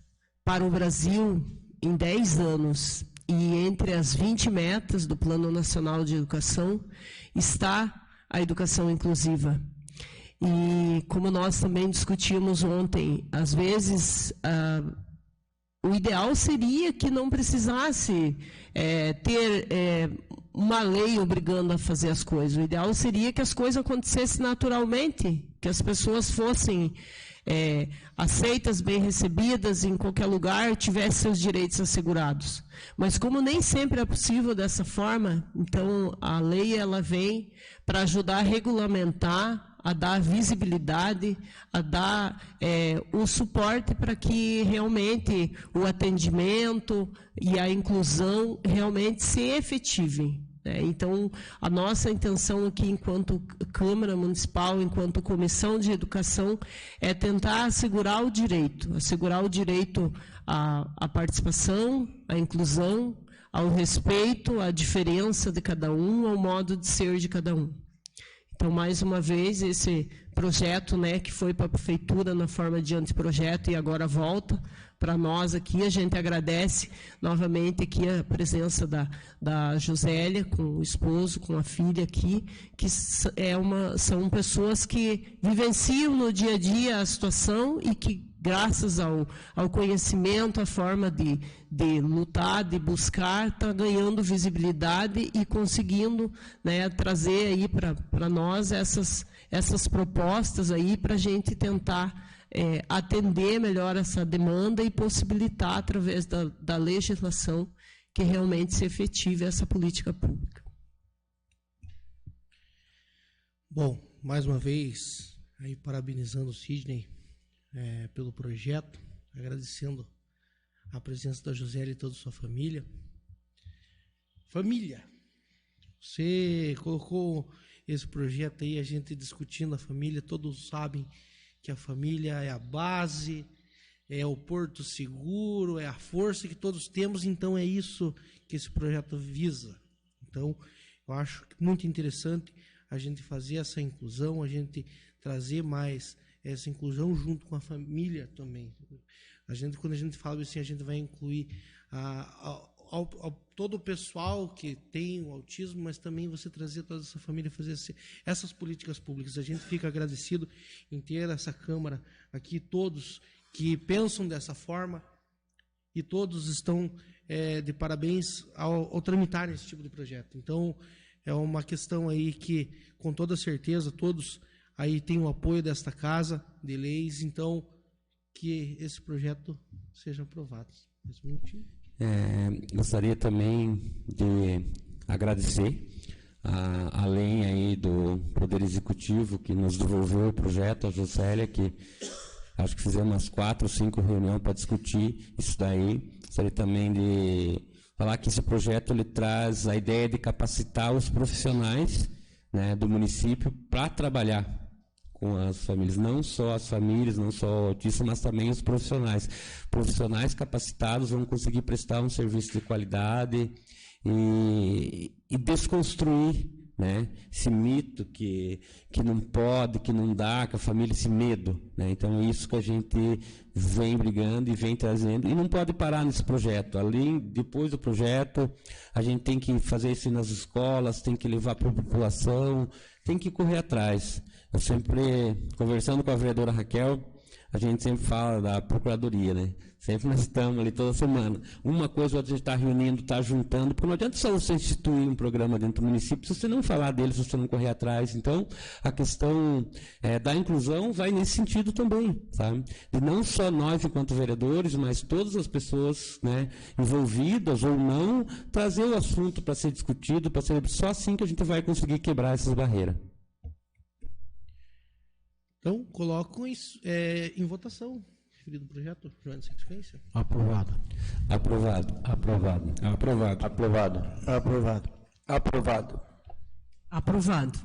para o Brasil em 10 anos. E entre as 20 metas do Plano Nacional de Educação está a educação inclusiva. E como nós também discutimos ontem, às vezes o ideal seria que não precisasse ter uma lei obrigando a fazer as coisas. O ideal seria que as coisas acontecessem naturalmente, que as pessoas fossem aceitas, bem recebidas em qualquer lugar, tivessem seus direitos assegurados. Mas como nem sempre é possível dessa forma, então a lei ela vem para ajudar a regulamentar, a dar visibilidade, a dar o suporte para que realmente o atendimento e a inclusão realmente se efetivem. Então, a nossa intenção aqui, enquanto Câmara Municipal, enquanto Comissão de Educação, é tentar assegurar o direito à participação, à inclusão, ao respeito, à diferença de cada um, ao modo de ser de cada um. Então, mais uma vez, esse projeto, né, que foi para a Prefeitura na forma de anteprojeto e agora volta para nós aqui, a gente agradece novamente aqui a presença da Josélia, com o esposo, com a filha aqui, que são pessoas que vivenciam no dia a dia a situação e que, graças ao conhecimento, a forma de lutar, de buscar, está ganhando visibilidade e conseguindo, né, trazer aí para nós essas propostas aí para a gente tentar atender melhor essa demanda e possibilitar, através da legislação, que realmente se efetive essa política pública. Bom, mais uma vez, aí parabenizando o Sidney pelo projeto, agradecendo a presença da Josélia e toda a sua família. Família, você colocou esse projeto aí, a gente discutindo a família, todos sabem que a família é a base, é o porto seguro, é a força que todos temos, então é isso que esse projeto visa. Então, eu acho muito interessante a gente fazer essa inclusão, a gente trazer mais essa inclusão junto com a família também. Quando a gente fala assim, a gente vai incluir todo o pessoal que tem o autismo, mas também você trazer toda essa família, fazer essas políticas públicas. A gente fica agradecido em ter essa Câmara aqui, todos que pensam dessa forma, e todos estão de parabéns ao tramitar esse tipo de projeto. Então, é uma questão aí que, com toda certeza, todos aí têm o apoio desta Casa de Leis, então, que esse projeto seja aprovado. Gostaria também de agradecer além aí do Poder Executivo que nos devolveu o projeto, a Josélia, que Acho que fizemos umas 4 ou 5 reuniões para discutir isso daí. Gostaria também de falar que esse projeto ele traz a ideia de capacitar os profissionais, né, do município para trabalhar com as famílias, não só as famílias, não só o autista, mas também os profissionais. Profissionais capacitados vão conseguir prestar um serviço de qualidade e desconstruir, né, esse mito que não pode, que não dá, que a família, esse medo, né? Então é isso que a gente vem brigando e vem trazendo, e não pode parar nesse projeto. Depois do projeto, a gente tem que fazer isso nas escolas, tem que levar para a população, tem que correr atrás. Eu sempre, conversando com a vereadora Raquel, a gente sempre fala da procuradoria, né? Sempre nós estamos ali toda semana. Uma coisa ou outra a gente está reunindo, está juntando, porque não adianta só você instituir um programa dentro do município se você não falar dele, se você não correr atrás. Então, a questão da inclusão vai nesse sentido também, sabe? De não só nós, enquanto vereadores, mas todas as pessoas, né, envolvidas ou não, trazer o assunto para ser discutido, só assim que a gente vai conseguir quebrar essas barreiras. Então, coloco em votação. Referido projeto, Joana, sequência. Aprovado. Aprovado. Aprovado. Aprovado. Aprovado. Aprovado. Aprovado. Aprovado.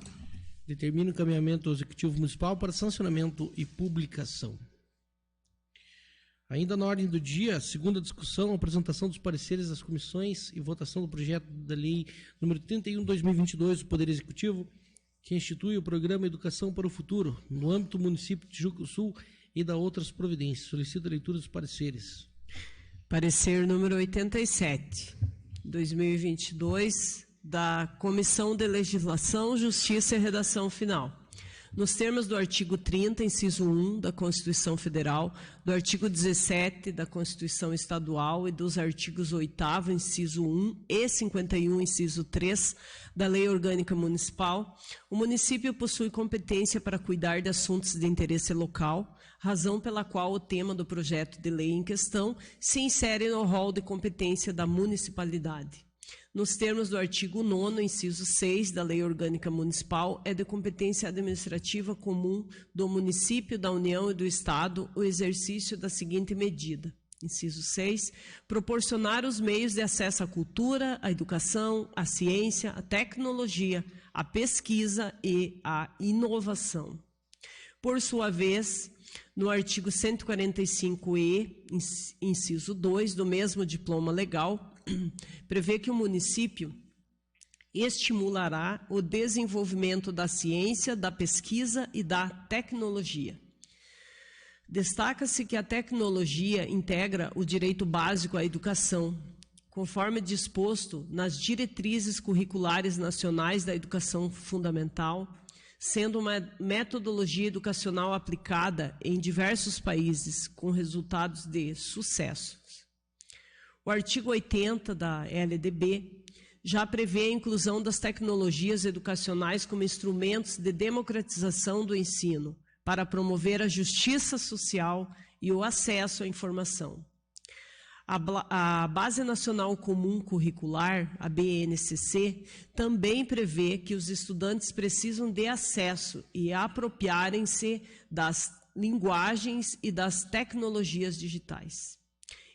Determina o encaminhamento ao Executivo Municipal para sancionamento e publicação. Ainda na ordem do dia, segunda discussão, apresentação dos pareceres das comissões e votação do projeto da Lei nº 31/2022 do Poder Executivo, que institui o Programa Educação para o Futuro, no âmbito do município de Tijuca do Sul e da outras providências. Solicito a leitura dos pareceres. Parecer número 87, 2022, da Comissão de Legislação, Justiça e Redação Final. Nos termos do artigo 30, inciso 1 da Constituição Federal, do artigo 17 da Constituição Estadual e dos artigos 8º, inciso 1 e 51, inciso 3 da Lei Orgânica Municipal, o município possui competência para cuidar de assuntos de interesse local, razão pela qual o tema do projeto de lei em questão se insere no rol de competência da municipalidade. Nos termos do artigo 9º, inciso 6 da Lei Orgânica Municipal, é de competência administrativa comum do município, da União e do Estado o exercício da seguinte medida. Inciso 6, proporcionar os meios de acesso à cultura, à educação, à ciência, à tecnologia, à pesquisa e à inovação. Por sua vez, no artigo 145-E, inciso 2, do mesmo diploma legal, prevê que o município estimulará o desenvolvimento da ciência, da pesquisa e da tecnologia. Destaca-se que a tecnologia integra o direito básico à educação, conforme disposto nas diretrizes curriculares nacionais da educação fundamental, sendo uma metodologia educacional aplicada em diversos países com resultados de sucesso. O artigo 80 da LDB já prevê a inclusão das tecnologias educacionais como instrumentos de democratização do ensino, para promover a justiça social e o acesso à informação. A Base Nacional Comum Curricular, a BNCC, também prevê que os estudantes precisam de acesso e apropriarem-se das linguagens e das tecnologias digitais.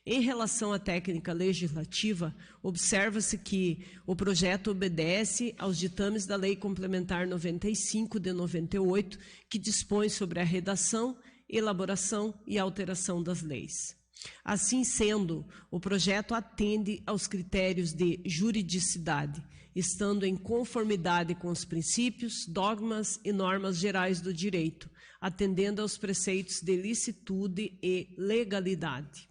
Em relação à técnica legislativa, observa-se que o projeto obedece aos ditames da Lei Complementar 95 de 98, que dispõe sobre a redação, elaboração e alteração das leis. Assim sendo, o projeto atende aos critérios de juridicidade, estando em conformidade com os princípios, dogmas e normas gerais do direito, atendendo aos preceitos de licitude e legalidade.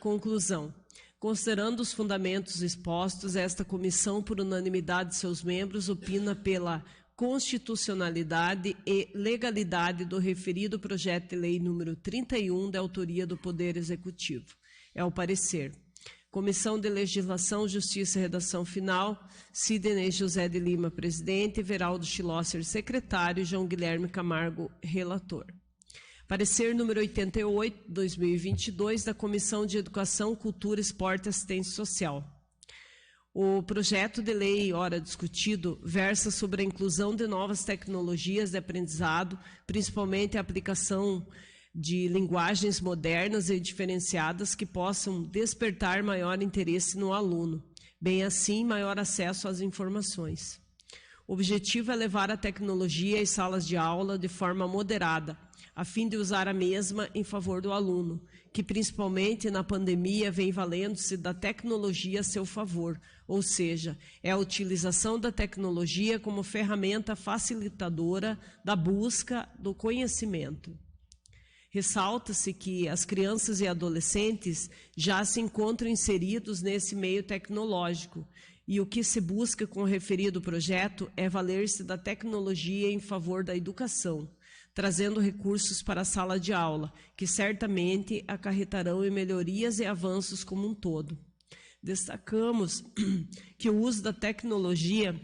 Conclusão. Considerando os fundamentos expostos, esta comissão, por unanimidade de seus membros, opina pela constitucionalidade e legalidade do referido projeto de lei número 31, da autoria do Poder Executivo. É o parecer. Comissão de Legislação, Justiça e Redação Final, Sidney José de Lima, presidente, Veraldo Schlosser, secretário, João Guilherme Camargo, relator. Parecer número 88, 2022, da Comissão de Educação, Cultura, Esporte e Assistência Social. O projeto de lei, ora discutido, versa sobre a inclusão de novas tecnologias de aprendizado, principalmente a aplicação de linguagens modernas e diferenciadas que possam despertar maior interesse no aluno, bem assim maior acesso às informações. O objetivo é levar a tecnologia às salas de aula de forma moderada, a fim de usar a mesma em favor do aluno, que principalmente na pandemia vem valendo-se da tecnologia a seu favor, ou seja, é a utilização da tecnologia como ferramenta facilitadora da busca do conhecimento. Ressalta-se que as crianças e adolescentes já se encontram inseridos nesse meio tecnológico, e o que se busca com o referido projeto é valer-se da tecnologia em favor da educação, trazendo recursos para a sala de aula, que certamente acarretarão em melhorias e avanços como um todo. Destacamos que o uso da tecnologia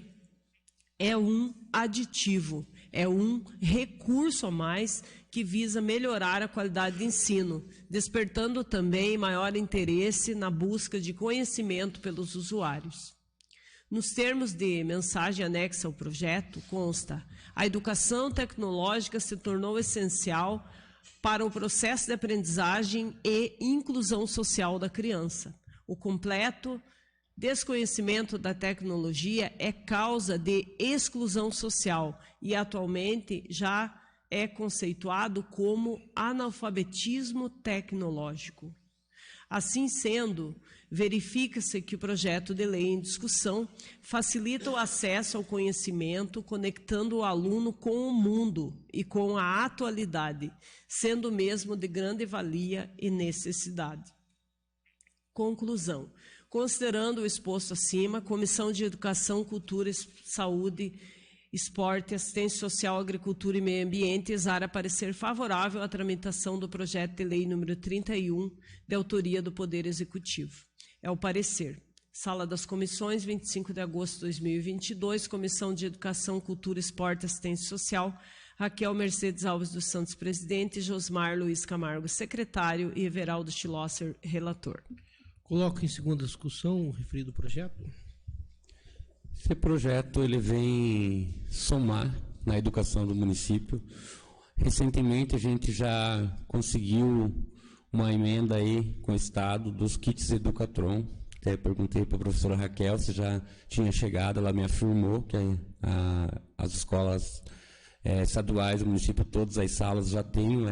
é um aditivo, é um recurso a mais que visa melhorar a qualidade de ensino, despertando também maior interesse na busca de conhecimento pelos usuários. Nos termos de mensagem anexa ao projeto, consta: a educação tecnológica se tornou essencial para o processo de aprendizagem e inclusão social da criança. O completo desconhecimento da tecnologia é causa de exclusão social e atualmente já é conceituado como analfabetismo tecnológico. Assim sendo, verifica-se que o projeto de lei em discussão facilita o acesso ao conhecimento, conectando o aluno com o mundo e com a atualidade, sendo mesmo de grande valia e necessidade. Conclusão. Considerando o exposto acima, a Comissão de Educação, Cultura, Saúde, Esporte, Assistência Social, Agricultura e Meio Ambiente exara parecer favorável à tramitação do projeto de lei número 31, de autoria do Poder Executivo. É o parecer. Sala das Comissões, 25 de agosto de 2022, Comissão de Educação, Cultura, Esporte e Assistência Social, Raquel Mercedes Alves dos Santos, presidente, Josmar Luiz Camargo, secretário, e Everaldo Schlosser, relator. Coloco em segunda discussão o referido projeto. Esse projeto ele vem somar na educação do município. Recentemente a gente já conseguiu uma emenda aí com o Estado dos kits Educatron. Até perguntei para a professora Raquel se já tinha chegado, ela me afirmou que as escolas estaduais do município, todas as salas já têm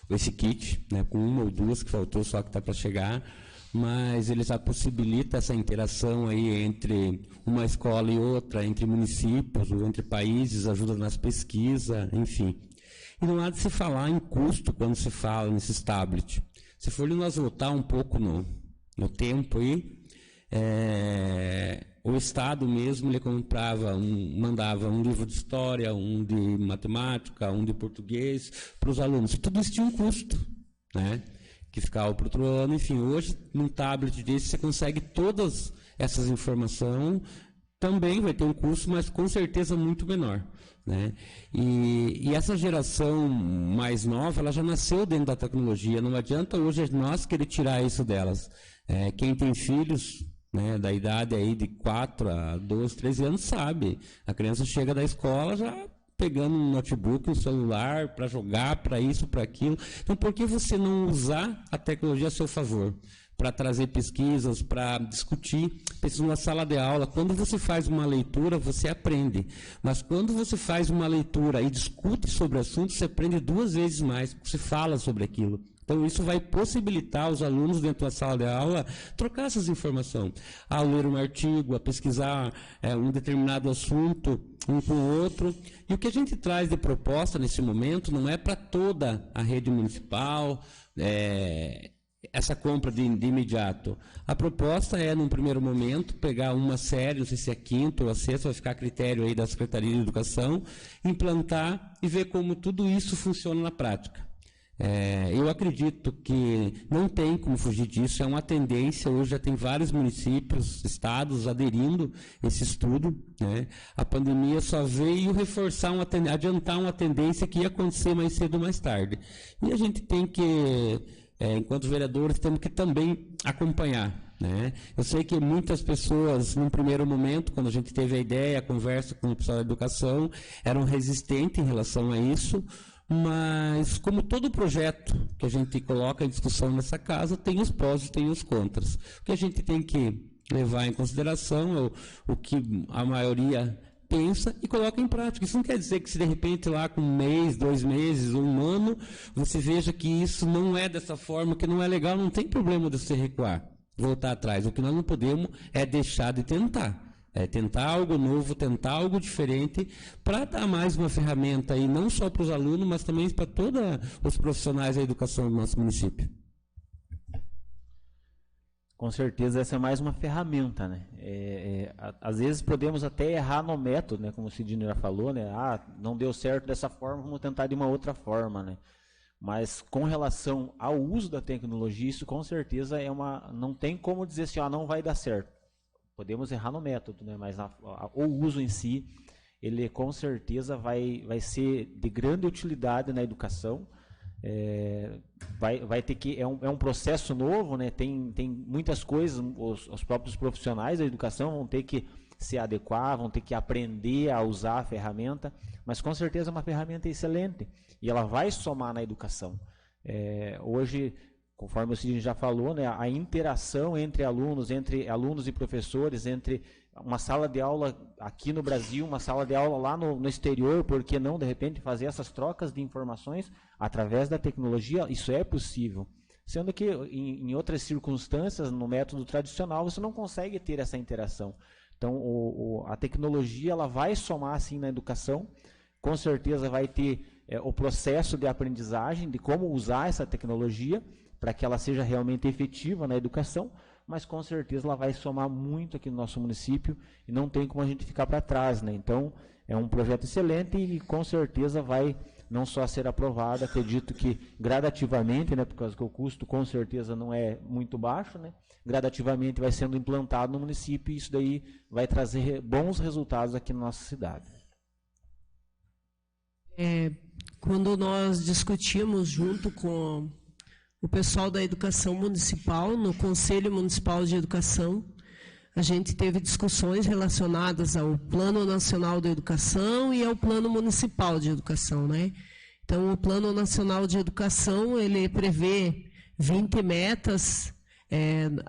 esse kit, né, com uma ou duas que faltou, só que está para chegar. Mas ele já possibilita essa interação aí entre uma escola e outra, entre municípios ou entre países, ajuda nas pesquisas, enfim. E não há de se falar em custo quando se fala nesses tablets. Se for nós voltar um pouco no tempo aí, o Estado mesmo ele mandava um livro de história, um de matemática, um de português para os alunos. E tudo isso tinha um custo, né? Que ficava para outro ano, enfim, hoje num tablet desse você consegue todas essas informações, também vai ter um custo, mas com certeza muito menor, né? E essa geração mais nova, ela já nasceu dentro da tecnologia, não adianta hoje nós querer tirar isso delas. Quem tem filhos, né, da idade aí de 4 a 12, 13 anos sabe, a criança chega da escola já pegando um notebook, um celular, para jogar, para isso, para aquilo. Então, por que você não usar a tecnologia a seu favor? Para trazer pesquisas, para discutir, pesquisa na sala de aula. Quando você faz uma leitura, você aprende. Mas quando você faz uma leitura e discute sobre o assunto, você aprende 2 vezes mais, porque você fala sobre aquilo. Então, isso vai possibilitar os alunos dentro da sala de aula trocar essas informações. A ler um artigo, a pesquisar um determinado assunto, um com o outro. E o que a gente traz de proposta nesse momento não é para toda a rede municipal, essa compra de imediato. A proposta é, num primeiro momento, pegar uma série, não sei se é a 5ª ou a 6ª, vai ficar a critério aí da Secretaria de Educação, implantar e ver como tudo isso funciona na prática. Eu acredito que não tem como fugir disso, é uma tendência, hoje já tem vários municípios, estados aderindo a esse estudo, né? A pandemia só veio reforçar, adiantar uma tendência que ia acontecer mais cedo ou mais tarde. E a gente tem que, enquanto vereadores, temos que também acompanhar, né? Eu sei que muitas pessoas, num primeiro momento, quando a gente teve a ideia, a conversa com o pessoal da educação, eram resistentes em relação a isso, mas como todo projeto que a gente coloca em discussão nessa casa, tem os prós e tem os contras. O que a gente tem que levar em consideração é o que a maioria pensa e coloca em prática. Isso não quer dizer que se de repente lá com 1 mês, 2 meses, 1 ano, você veja que isso não é dessa forma, que não é legal, não tem problema de você recuar, voltar atrás. O que nós não podemos é deixar de tentar. É tentar algo novo, tentar algo diferente, para dar mais uma ferramenta aí, não só para os alunos, mas também para todos os profissionais da educação do nosso município. Com certeza essa é mais uma ferramenta, né? Às vezes podemos até errar no método, né? Como o Cidinho já falou, né? Não deu certo dessa forma, vamos tentar de uma outra forma, né? Mas com relação ao uso da tecnologia, isso com certeza não tem como dizer assim, não vai dar certo. Podemos errar no método, né? Mas o uso em si, ele com certeza vai ser de grande utilidade na educação. Vai ter que é um processo novo, né? Tem muitas coisas, os próprios profissionais da educação vão ter que se adequar, vão ter que aprender a usar a ferramenta, mas com certeza é uma ferramenta excelente e ela vai somar na educação. Hoje, conforme o Cidinho já falou, né, a interação entre alunos e professores, entre uma sala de aula aqui no Brasil, uma sala de aula lá no exterior, por que não, de repente, fazer essas trocas de informações através da tecnologia? Isso é possível. Sendo que, em outras circunstâncias, no método tradicional, você não consegue ter essa interação. Então, a tecnologia ela vai somar, sim, na educação. Com certeza vai ter o processo de aprendizagem, de como usar essa tecnologia, para que ela seja realmente efetiva na educação, mas com certeza ela vai somar muito aqui no nosso município e não tem como a gente ficar para trás, né? Então, é um projeto excelente e com certeza vai não só ser aprovado, acredito que gradativamente, né, por causa que o custo com certeza não é muito baixo, né? Gradativamente vai sendo implantado no município e isso daí vai trazer bons resultados aqui na nossa cidade. Quando nós discutimos junto com o pessoal da educação municipal, no Conselho Municipal de Educação, a gente teve discussões relacionadas ao Plano Nacional de Educação e ao Plano Municipal de Educação, né? Então, o Plano Nacional de Educação, ele prevê 20 metas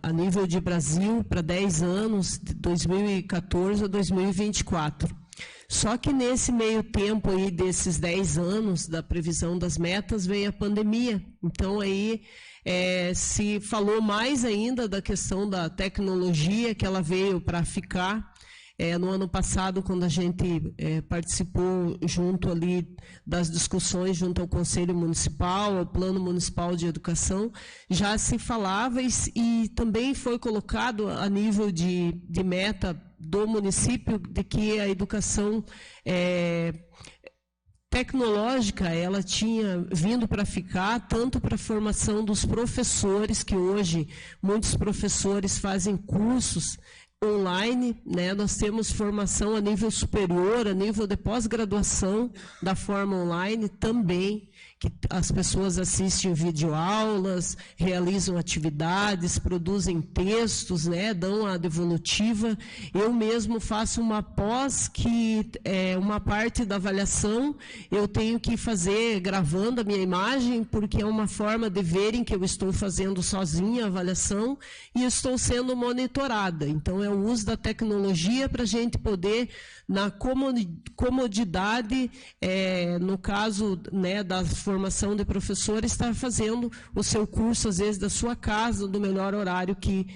a nível de Brasil para 10 anos, de 2014 a 2024. Só que nesse meio tempo aí desses 10 anos da previsão das metas veio a pandemia. Então aí se falou mais ainda da questão da tecnologia, que ela veio para ficar. No ano passado, quando a gente participou junto ali das discussões junto ao Conselho Municipal, ao Plano Municipal de Educação, já se falava e também foi colocado a nível de meta do município de que a educação tecnológica, ela tinha vindo para ficar, tanto para a formação dos professores, que hoje muitos professores fazem cursos online, né? Nós temos formação a nível superior, a nível de pós-graduação da forma online também, que as pessoas assistem videoaulas, realizam atividades, produzem textos, né? Dão a devolutiva. Eu mesmo faço uma pós que uma parte da avaliação eu tenho que fazer gravando a minha imagem, porque é uma forma de verem que eu estou fazendo sozinha a avaliação e estou sendo monitorada. Então, é o uso da tecnologia para a gente poder, na comodidade, no caso, né, da formação de professor, estar fazendo o seu curso, às vezes, da sua casa, do melhor horário que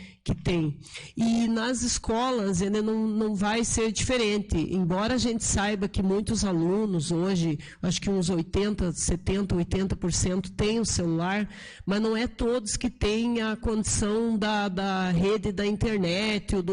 tem. E nas escolas, ele não vai ser diferente. Embora a gente saiba que muitos alunos hoje, acho que uns 80% têm o celular, mas não é todos que têm a condição da rede da internet, ou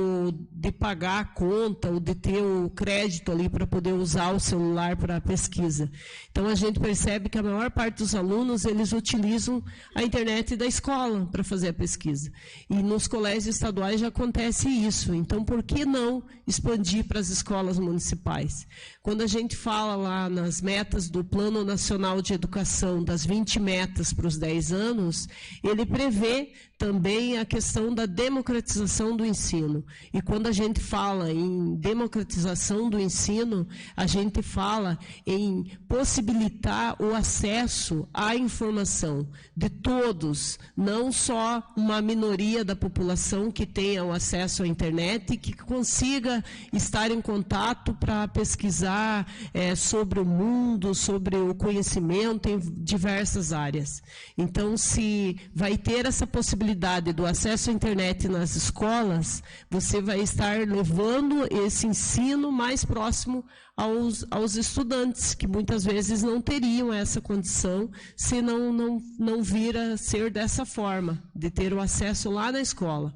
de pagar a conta, ou de ter o crédito ali para poder usar o celular para a pesquisa. Então, a gente percebe que a maior parte dos alunos, eles utilizam a internet da escola para fazer a pesquisa. E nos colégios estaduais já acontece isso. Então, por que não expandir para as escolas municipais? Quando a gente fala lá nas metas do Plano Nacional de Educação, das 20 metas para os 10 anos, ele prevê também a questão da democratização do ensino. E quando a gente fala em democratização do ensino, a gente fala em possibilitar o acesso à informação de todos, não só uma minoria da população que tenha o acesso à internet e que consiga estar em contato para pesquisar sobre o mundo, sobre o conhecimento em diversas áreas. Então, se vai ter essa possibilidade do acesso à internet nas escolas, você vai estar levando esse ensino mais próximo aos estudantes, que muitas vezes não teriam essa condição se não vir a ser dessa forma, de ter o acesso lá na escola.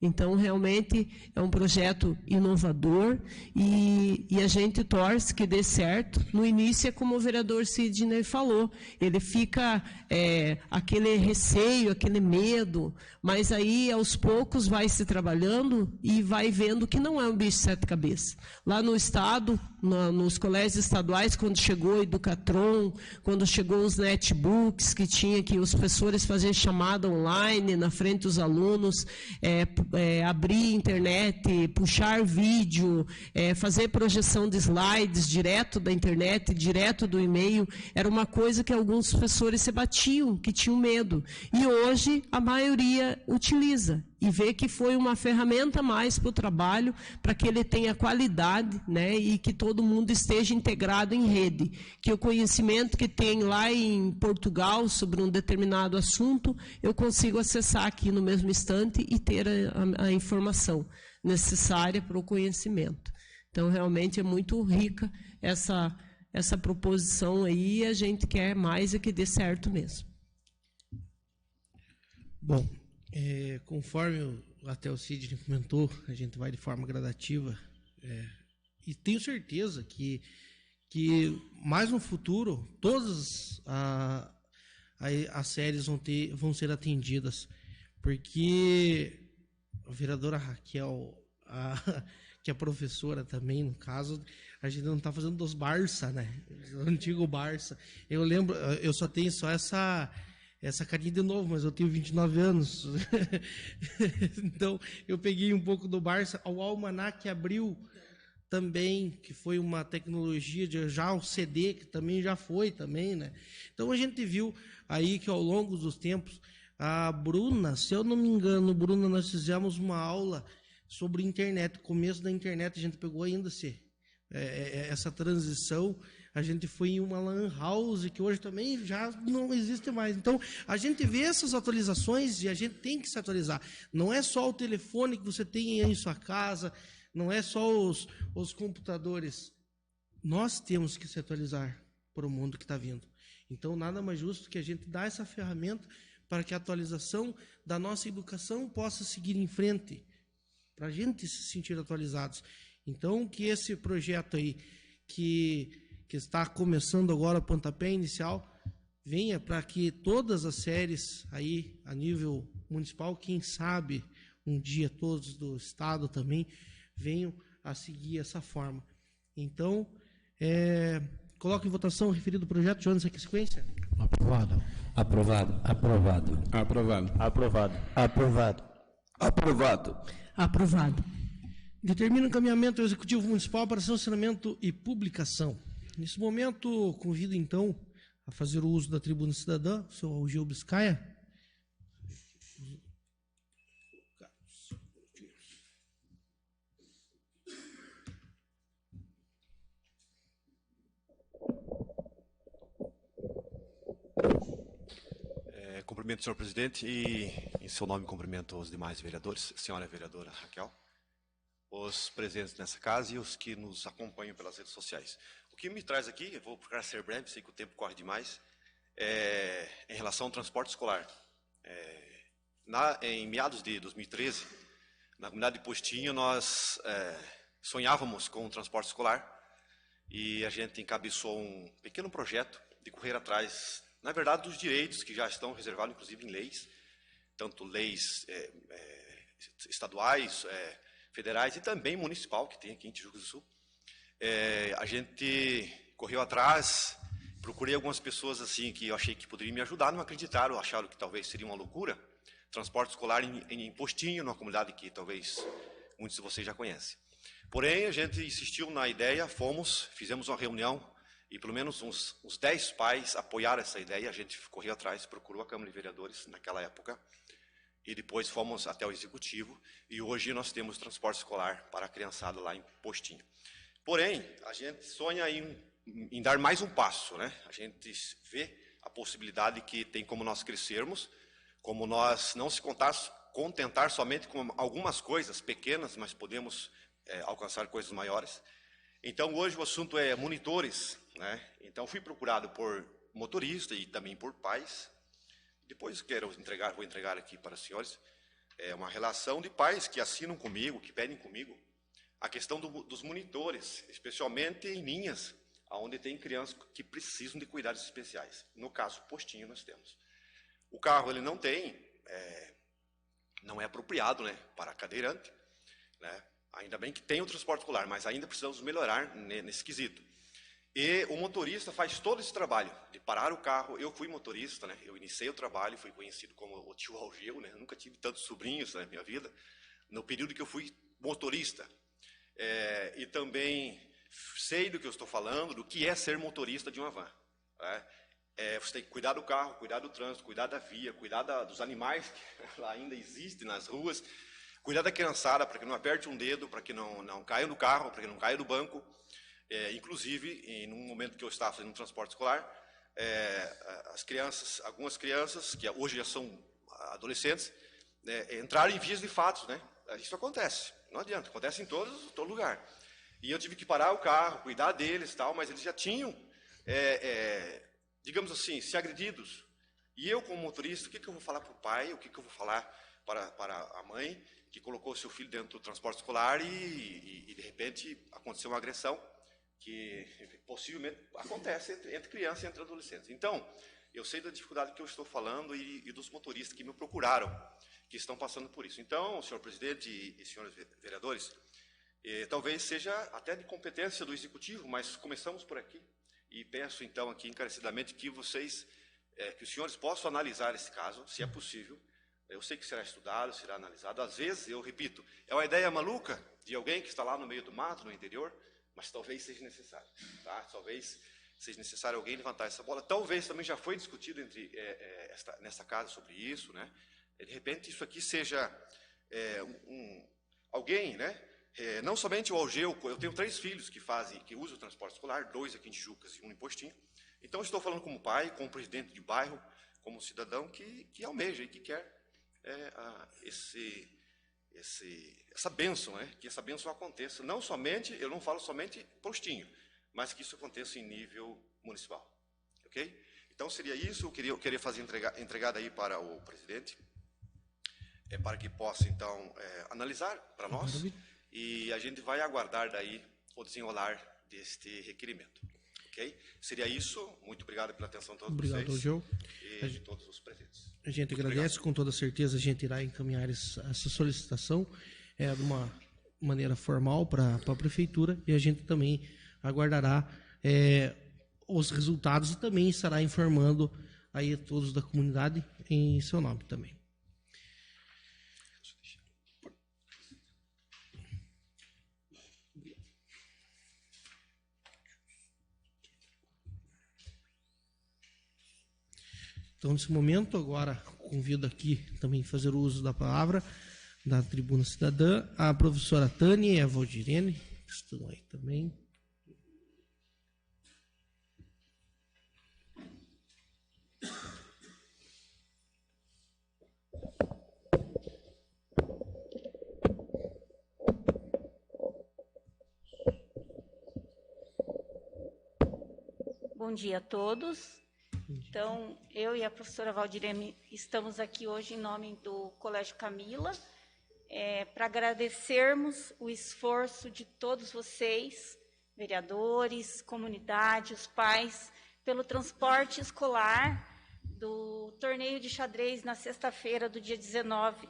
Então, realmente, é um projeto inovador e a gente torce que dê certo. No início, é como o vereador Sidney falou, ele fica aquele receio, aquele medo, mas aí, aos poucos, vai se trabalhando e vai vendo que não é um bicho de sete cabeças. Lá no Estado, nos colégios estaduais, quando chegou o Educatron, quando chegou os netbooks, que tinha que os professores faziam chamada online na frente dos alunos, abrir internet, puxar vídeo, fazer projeção de slides direto da internet, direto do e-mail, era uma coisa que alguns professores se batiam, que tinham medo. E hoje a maioria utiliza e vê que foi uma ferramenta a mais para o trabalho, para que ele tenha qualidade, né, e que todo mundo esteja integrado em rede. Que o conhecimento que tem lá em Portugal sobre um determinado assunto, eu consigo acessar aqui no mesmo instante e ter a informação necessária para o conhecimento. Então, realmente é muito rica essa proposição aí, e a gente quer mais é que dê certo mesmo. Bom, conforme até o Sidney comentou, a gente vai de forma gradativa, e tenho certeza que mais no futuro todas as séries vão ser atendidas, porque a vereadora Raquel, que é professora também, no caso, a gente não está fazendo dos Barça, né? O antigo Barça. Eu lembro, eu só tenho essa carinha de novo, mas eu tenho 29 anos. Então, eu peguei um pouco do Barça. O Almanac abriu também, que foi uma tecnologia, já o CD, que também já foi também, né? Então, a gente viu aí que ao longo dos tempos, a Bruna, se eu não me engano, Bruna, nós fizemos uma aula sobre internet, o começo da internet, a gente pegou ainda essa transição, a gente foi em uma lan house, que hoje também já não existe mais. Então, a gente vê essas atualizações e a gente tem que se atualizar. Não é só o telefone que você tem aí em sua casa, não é só os computadores. Nós temos que se atualizar para o mundo que está vindo. Então, nada mais justo que a gente dar essa ferramenta para que a atualização da nossa educação possa seguir em frente, para a gente se sentir atualizados. Então, que esse projeto aí, que está começando agora, o pontapé inicial, venha para que todas as séries aí, a nível municipal, quem sabe, um dia todos do Estado também, venham a seguir essa forma. Então, coloque em votação o referido projeto. Jonas, aqui sequência. Aprovado. Aprovado. Aprovado. Aprovado. Aprovado. Aprovado. Aprovado. Aprovado. Determina o encaminhamento ao Executivo Municipal para sancionamento e publicação. Nesse momento, convido, então, a fazer o uso da tribuna cidadã, o senhor Gil Biscaia. Cumprimento o senhor presidente e, em seu nome, cumprimento os demais vereadores, senhora vereadora Raquel, os presentes nessa casa e os que nos acompanham pelas redes sociais. O que me traz aqui, eu vou procurar ser breve, sei que o tempo corre demais, em relação ao transporte escolar. Em meados de 2013, na comunidade de Postinho, nós sonhávamos com o transporte escolar e a gente encabeçou um pequeno projeto de correr atrás, na verdade, dos direitos que já estão reservados, inclusive em leis, tanto leis estaduais, federais e também municipal, que tem aqui em Tijuca do Sul. A gente correu atrás, procurei algumas pessoas assim que eu achei que poderiam me ajudar, não acreditaram, acharam que talvez seria uma loucura. Transporte escolar em Postinho, numa comunidade que talvez muitos de vocês já conhecem. Porém, a gente insistiu na ideia, fizemos uma reunião, e pelo menos uns 10 pais apoiaram essa ideia. A gente correu atrás, procurou a Câmara de Vereadores naquela época, e depois fomos até o Executivo, e hoje nós temos transporte escolar para a criançada lá em Postinho. Porém, a gente sonha em dar mais um passo, né? A gente vê a possibilidade que tem como nós crescermos, como nós não se contentar somente com algumas coisas pequenas, mas podemos alcançar coisas maiores. Então, hoje o assunto é monitores, né? Então, fui procurado por motorista e também por pais. Depois vou entregar aqui para os senhores, uma relação de pais que assinam comigo, que pedem comigo, a questão dos monitores, especialmente em linhas, onde tem crianças que precisam de cuidados especiais. No caso, Postinho, nós temos. O carro ele não é apropriado, né, para cadeirante, né? Ainda bem que tem o transporte escolar, mas ainda precisamos melhorar nesse quesito. E o motorista faz todo esse trabalho de parar o carro. Eu fui motorista, né? Eu iniciei o trabalho, fui conhecido como o tio Algeu, né? Eu nunca tive tantos sobrinhos na minha vida, no período que eu fui motorista. E também sei do que eu estou falando, do que é ser motorista de uma van, né? Você tem que cuidar do carro, cuidar do trânsito, cuidar da via, cuidar dos animais que lá ainda existem nas ruas, cuidar da criançada para que não aperte um dedo, para que não caia do carro, para que não caia do banco. Inclusive, em um momento que eu estava fazendo um transporte escolar, algumas crianças, que hoje já são adolescentes, entraram em vias de fato, né? Isso acontece, não adianta, acontece em todo lugar. E eu tive que parar o carro, cuidar deles, tal, mas eles já tinham, digamos assim, se agredidos. E eu, como motorista, o que eu vou falar para o pai, o que eu vou falar para a mãe, que colocou seu filho dentro do transporte escolar e de repente, aconteceu uma agressão, que possivelmente acontece entre crianças e entre adolescentes. Então, eu sei da dificuldade que eu estou falando e dos motoristas que me procuraram, que estão passando por isso. Então, senhor presidente e senhores vereadores, talvez seja até de competência do Executivo, mas começamos por aqui. E peço, então, aqui encarecidamente que os senhores possam analisar esse caso, se é possível. Eu sei que será estudado, será analisado. Às vezes, eu repito, é uma ideia maluca de alguém que está lá no meio do mato, no interior, mas talvez seja necessário, tá? Talvez seja necessário alguém levantar essa bola. Talvez também já foi discutido nessa casa sobre isso, né? De repente isso aqui seja alguém, né? Não somente o Algeu, eu tenho 3 filhos que usam o transporte escolar, 2 aqui em Tijucas e 1 em Postinho. Então estou falando como pai, como presidente de bairro, como cidadão que almeja e que quer essa bênção, né? Que essa bênção aconteça. Eu não falo somente Postinho, mas que isso aconteça em nível municipal. Ok? Então seria isso, eu queria fazer entregada aí para o presidente, para que possa então analisar para nós, e a gente vai aguardar daí o desenrolar deste requerimento. Ok? Seria isso. Muito obrigado pela atenção de todos vocês. Obrigado, Algeu. E de todos os presentes. A gente agradece, com toda certeza a gente irá encaminhar essa solicitação de uma maneira formal para a prefeitura, e a gente também aguardará os resultados e também estará informando aí a todos da comunidade em seu nome também. Então, nesse momento, agora convido aqui também a fazer o uso da palavra da Tribuna Cidadã a professora Tânia e a Valdirene, que estão aí também. Bom dia a todos. Então, eu e a professora Valdirene estamos aqui hoje em nome do Colégio Camila, para agradecermos o esforço de todos vocês, vereadores, comunidade, os pais, pelo transporte escolar do torneio de xadrez na sexta-feira do dia 19.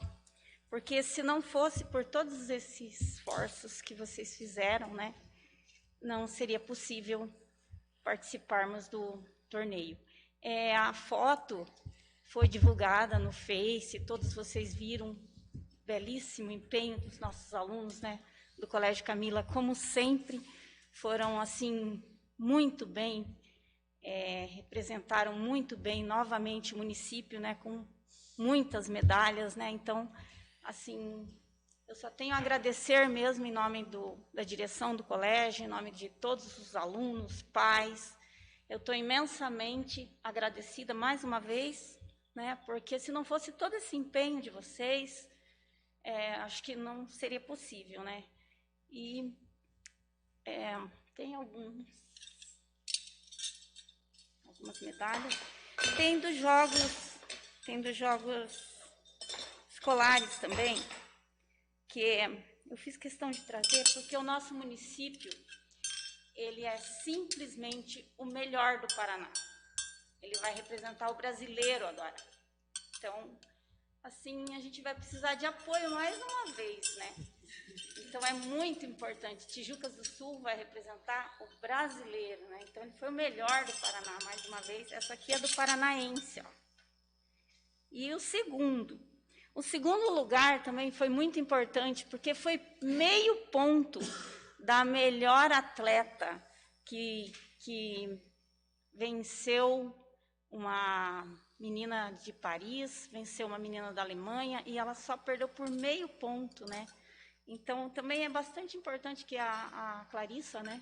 Porque se não fosse por todos esses esforços que vocês fizeram, né, não seria possível participarmos do torneio. A foto foi divulgada no Face, todos vocês viram belíssimo empenho dos nossos alunos, né, do Colégio Camila, como sempre, foram assim muito bem, representaram muito bem novamente o município, né, com muitas medalhas, né. Então, assim, eu só tenho a agradecer mesmo em nome da direção do colégio, em nome de todos os alunos, pais. Eu estou imensamente agradecida mais uma vez, né, porque se não fosse todo esse empenho de vocês, acho que não seria possível, né. E tem algumas medalhas. Tem dos jogos escolares também, que eu fiz questão de trazer, porque o nosso município, ele é simplesmente o melhor do Paraná. Ele vai representar o brasileiro agora. Então, assim, a gente vai precisar de apoio mais uma vez, né? Então, é muito importante. Tijucas do Sul vai representar o brasileiro, né? Então, ele foi o melhor do Paraná, mais uma vez. Essa aqui é do paranaense, ó. E o segundo lugar também foi muito importante, porque foi meio ponto da melhor atleta que venceu uma menina de Paris, venceu uma menina da Alemanha, e ela só perdeu por meio ponto, né? Então, também é bastante importante que a Clarissa, né?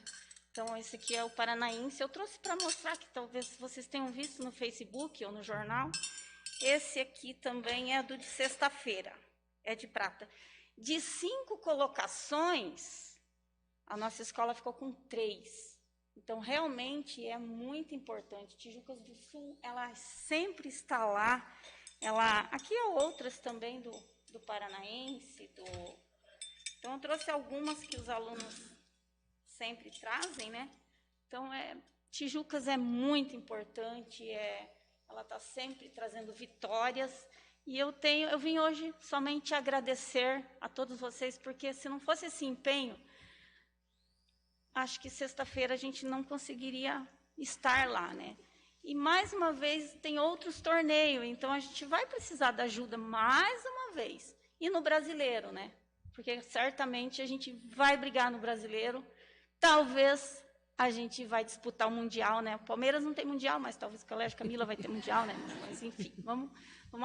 Então, esse aqui é o paranaense. Eu trouxe para mostrar, que talvez vocês tenham visto no Facebook ou no jornal. Esse aqui também é do de sexta-feira, é de prata. De 5 colocações, a nossa escola ficou com 3. Então, realmente é muito importante. Tijucas do Sul, ela sempre está lá. Aqui há outras também do paranaense, Então, eu trouxe algumas que os alunos sempre trazem, né? Então, Tijucas é muito importante, ela está sempre trazendo vitórias. E eu vim hoje somente agradecer a todos vocês, porque se não fosse esse empenho, acho que sexta-feira a gente não conseguiria estar lá, né? E, mais uma vez, tem outros torneios, então a gente vai precisar da ajuda mais uma vez. E no brasileiro, né? Porque certamente a gente vai brigar no brasileiro. Talvez a gente vai disputar o Mundial, né? O Palmeiras não tem Mundial, mas talvez o Colégio Camila vai ter Mundial, né? Mas, enfim, vamos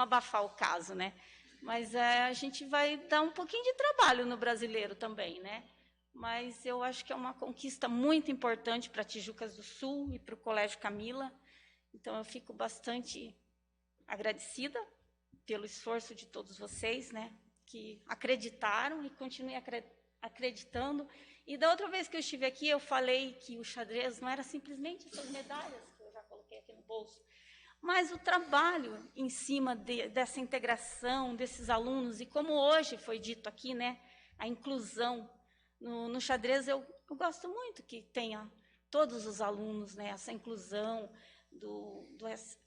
abafar o caso, né? Mas a gente vai dar um pouquinho de trabalho no brasileiro também, né? Mas eu acho que é uma conquista muito importante para Tijucas do Sul e para o Colégio Camila. Então, eu fico bastante agradecida pelo esforço de todos vocês, né? Que acreditaram e continuem acreditando. E da outra vez que eu estive aqui, eu falei que o xadrez não era simplesmente essas medalhas que eu já coloquei aqui no bolso, mas o trabalho em cima dessa integração desses alunos, e como hoje foi dito aqui, né, a inclusão. No xadrez, eu gosto muito que tenha todos os alunos, né, essa inclusão do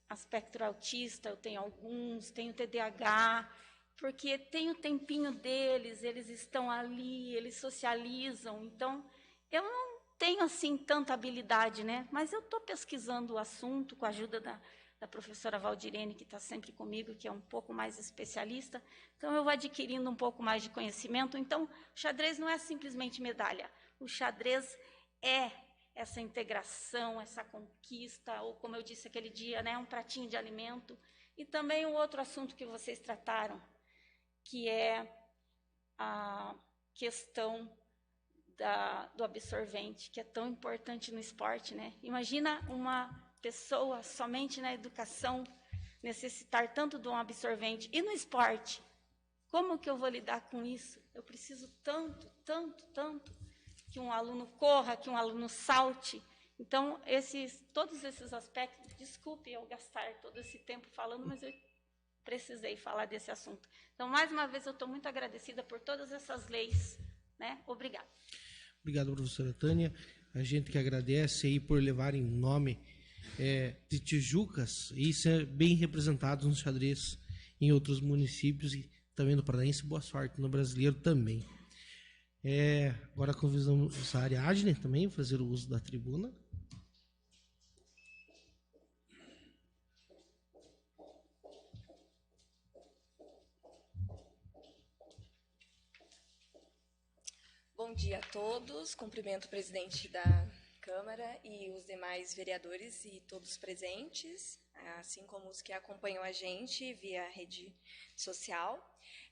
aspecto autista. Eu tenho alguns, tenho TDAH, porque tem o tempinho deles, eles estão ali, eles socializam. Então, eu não tenho, assim, tanta habilidade, né? Mas eu estou pesquisando o assunto com a ajuda da professora Valdirene, que está sempre comigo, que é um pouco mais especialista. Então, eu vou adquirindo um pouco mais de conhecimento. Então, o xadrez não é simplesmente medalha. O xadrez é essa integração, essa conquista, ou, como eu disse aquele dia, né, um pratinho de alimento. E também o outro assunto que vocês trataram, que é a questão do absorvente, que é tão importante no esporte, né? Imagina uma pessoa somente na educação necessitar tanto de um absorvente. E no esporte, como que eu vou lidar com isso? Eu preciso tanto que um aluno corra, que um aluno salte. Então, todos esses aspectos, desculpe eu gastar todo esse tempo falando, mas eu precisei falar desse assunto. Então, mais uma vez, eu estou muito agradecida por todas essas leis, né? Obrigada. Obrigado, professora Tânia. A gente que agradece aí por levarem o nome de Tijucas e ser bem representados no xadrez em outros municípios e também no Paranaense. Boa sorte no brasileiro também. Agora convidamos a Ariadne também a fazer o uso da tribuna. Bom dia a todos. Cumprimento o presidente da Câmara e os demais vereadores e todos presentes, assim como os que acompanham a gente via rede social.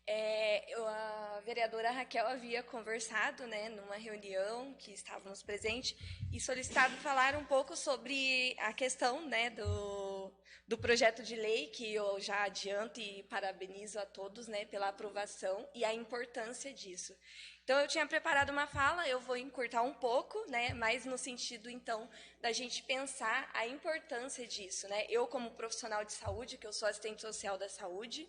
A vereadora Raquel havia conversado, né, numa reunião que estávamos presentes e solicitado falar um pouco sobre a questão, né, do projeto de lei, que eu já adianto e parabenizo a todos, né, pela aprovação e a importância disso. Então, eu tinha preparado uma fala, eu vou encurtar um pouco, né, mas no sentido, então, da gente pensar a importância disso, né? Eu, como profissional de saúde, que eu sou assistente social da saúde,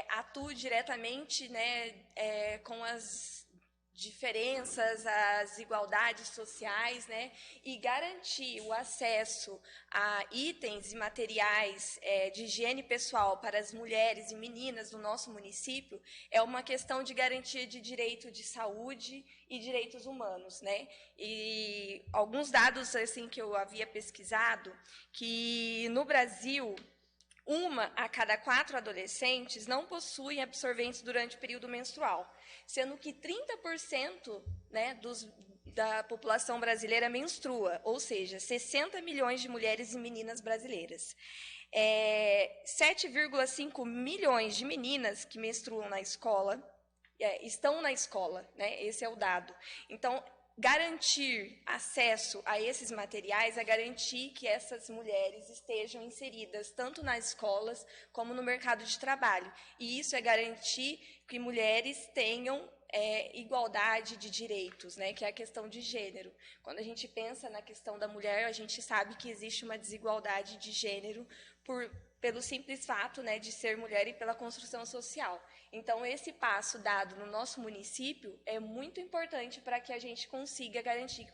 atuo diretamente, né, com as diferenças, as desigualdades sociais, né, e garantir o acesso a itens e materiais de higiene pessoal para as mulheres e meninas do nosso município é uma questão de garantia de direito de saúde e direitos humanos, né? E alguns dados assim que eu havia pesquisado, que no Brasil 1 a cada 4 adolescentes não possuem absorventes durante o período menstrual, sendo que 30%, né, da população brasileira menstrua, ou seja, 60 milhões de mulheres e meninas brasileiras. 7,5 milhões de meninas que menstruam na escola, estão na escola, né, esse é o dado. Então, garantir acesso a esses materiais é garantir que essas mulheres estejam inseridas tanto nas escolas como no mercado de trabalho. E isso é garantir que mulheres tenham igualdade de direitos, né, que é a questão de gênero. Quando a gente pensa na questão da mulher, a gente sabe que existe uma desigualdade de gênero pelo simples fato, né, de ser mulher e pela construção social. Então, esse passo dado no nosso município é muito importante para que a gente consiga garantir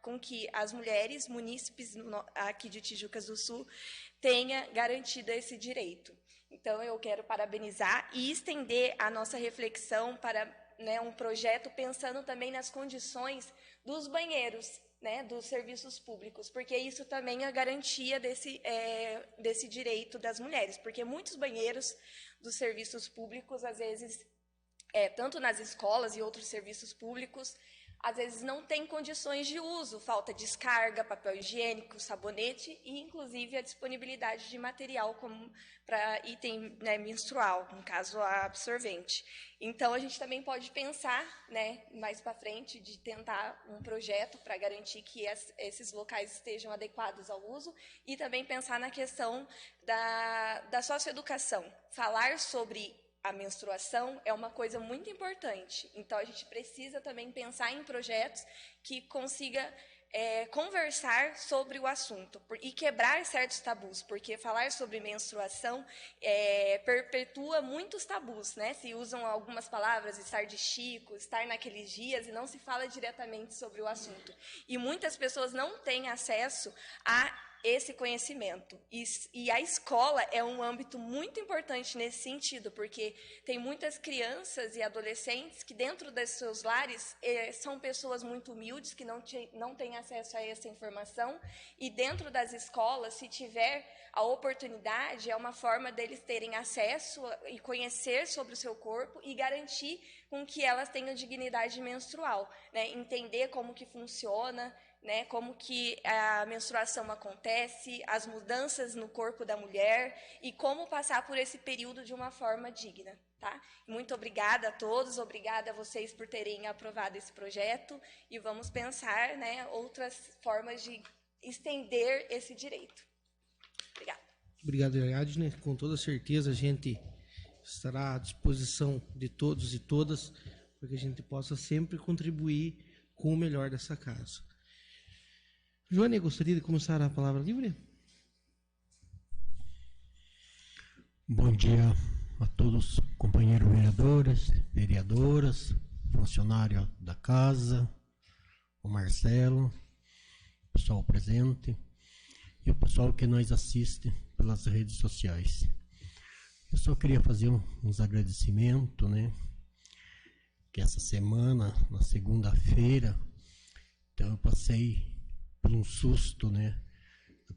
com que as mulheres munícipes aqui de Tijucas do Sul tenham garantido esse direito. Então, eu quero parabenizar e estender a nossa reflexão para, né, um projeto pensando também nas condições dos banheiros, né, dos serviços públicos, porque isso também é a garantia desse direito das mulheres, porque muitos banheiros dos serviços públicos, às vezes, tanto nas escolas e outros serviços públicos, às vezes não tem condições de uso, falta descarga, papel higiênico, sabonete e, inclusive, a disponibilidade de material como para item, né, menstrual, no caso, a absorvente. Então, a gente também pode pensar, né, mais para frente, de tentar um projeto para garantir que esses locais estejam adequados ao uso e também pensar na questão da socioeducação. Falar sobre a menstruação é uma coisa muito importante. Então, a gente precisa também pensar em projetos que consiga conversar sobre o assunto e quebrar certos tabus, porque falar sobre menstruação perpetua muitos tabus, né? Se usam algumas palavras, estar de chico, estar naqueles dias, e não se fala diretamente sobre o assunto. E muitas pessoas não têm acesso a esse conhecimento. E a escola é um âmbito muito importante nesse sentido, porque tem muitas crianças e adolescentes que dentro dos seus lares são pessoas muito humildes, que não têm acesso a essa informação, e dentro das escolas, se tiver a oportunidade, é uma forma deles terem acesso e conhecer sobre o seu corpo e garantir com que elas tenham dignidade menstrual, né? Entender como que funciona, né, como que a menstruação acontece, as mudanças no corpo da mulher e como passar por esse período de uma forma digna, tá? Muito obrigada a todos, obrigada a vocês por terem aprovado esse projeto e vamos pensar, né, outras formas de estender esse direito. Obrigada. Obrigado, Ariadne. Com toda certeza a gente estará à disposição de todos e todas para que a gente possa sempre contribuir com o melhor dessa casa. Joane, gostaria de começar a palavra livre? Bom dia a todos, companheiros vereadores, vereadoras, funcionário da casa, o Marcelo, o pessoal presente e o pessoal que nos assiste pelas redes sociais. Eu só queria fazer uns agradecimentos, né? Que essa semana, na segunda-feira, então eu passei por um susto, né?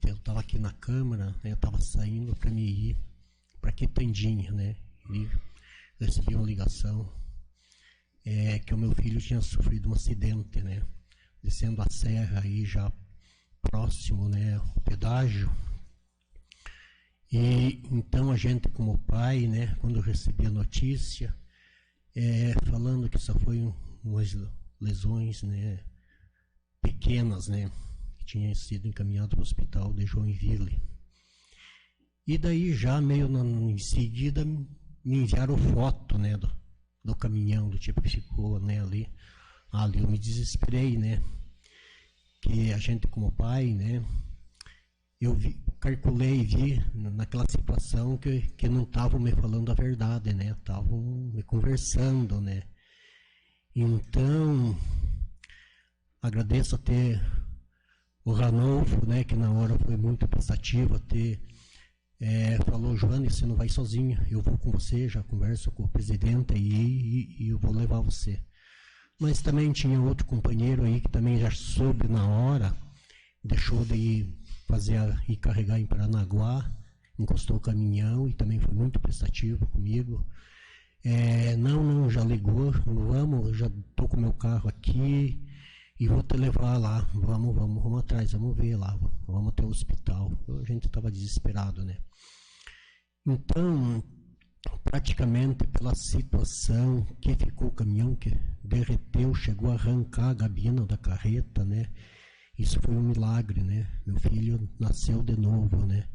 Eu estava aqui na Câmara, né? Eu estava saindo para me ir para Quitandinha, né? E recebi uma ligação que o meu filho tinha sofrido um acidente, né? Descendo a serra aí já próximo, né, ao pedágio. E então a gente, como pai, né, quando recebi a notícia, falando que só foi umas lesões, né, pequenas, né, que tinha sido encaminhado para o hospital de Joinville. E daí já meio em seguida me enviaram foto, né, do caminhão, do tipo que ficou, né, ali. Ali eu me desesperei, né, que a gente como pai, né, eu calculei e vi naquela situação que não estavam me falando a verdade, né? Estavam me conversando, né? Então, agradeço até o Ranolfo, né? Que na hora foi muito prestativo, até falou, Joane, você não vai sozinha, eu vou com você, já converso com o presidente e eu vou levar você. Mas também tinha outro companheiro aí que também já soube na hora, deixou de ir ir carregar em Paranaguá, encostou o caminhão e também foi muito prestativo comigo. Não, já ligou, vamos, já estou com o meu carro aqui e vou te levar lá, vamos atrás, vamos ver lá, vamos até o hospital. A gente estava desesperado, né? Então, praticamente pela situação que ficou o caminhão, que derreteu, chegou a arrancar a gabina da carreta, né? Isso foi um milagre, né? Meu filho nasceu de novo, né?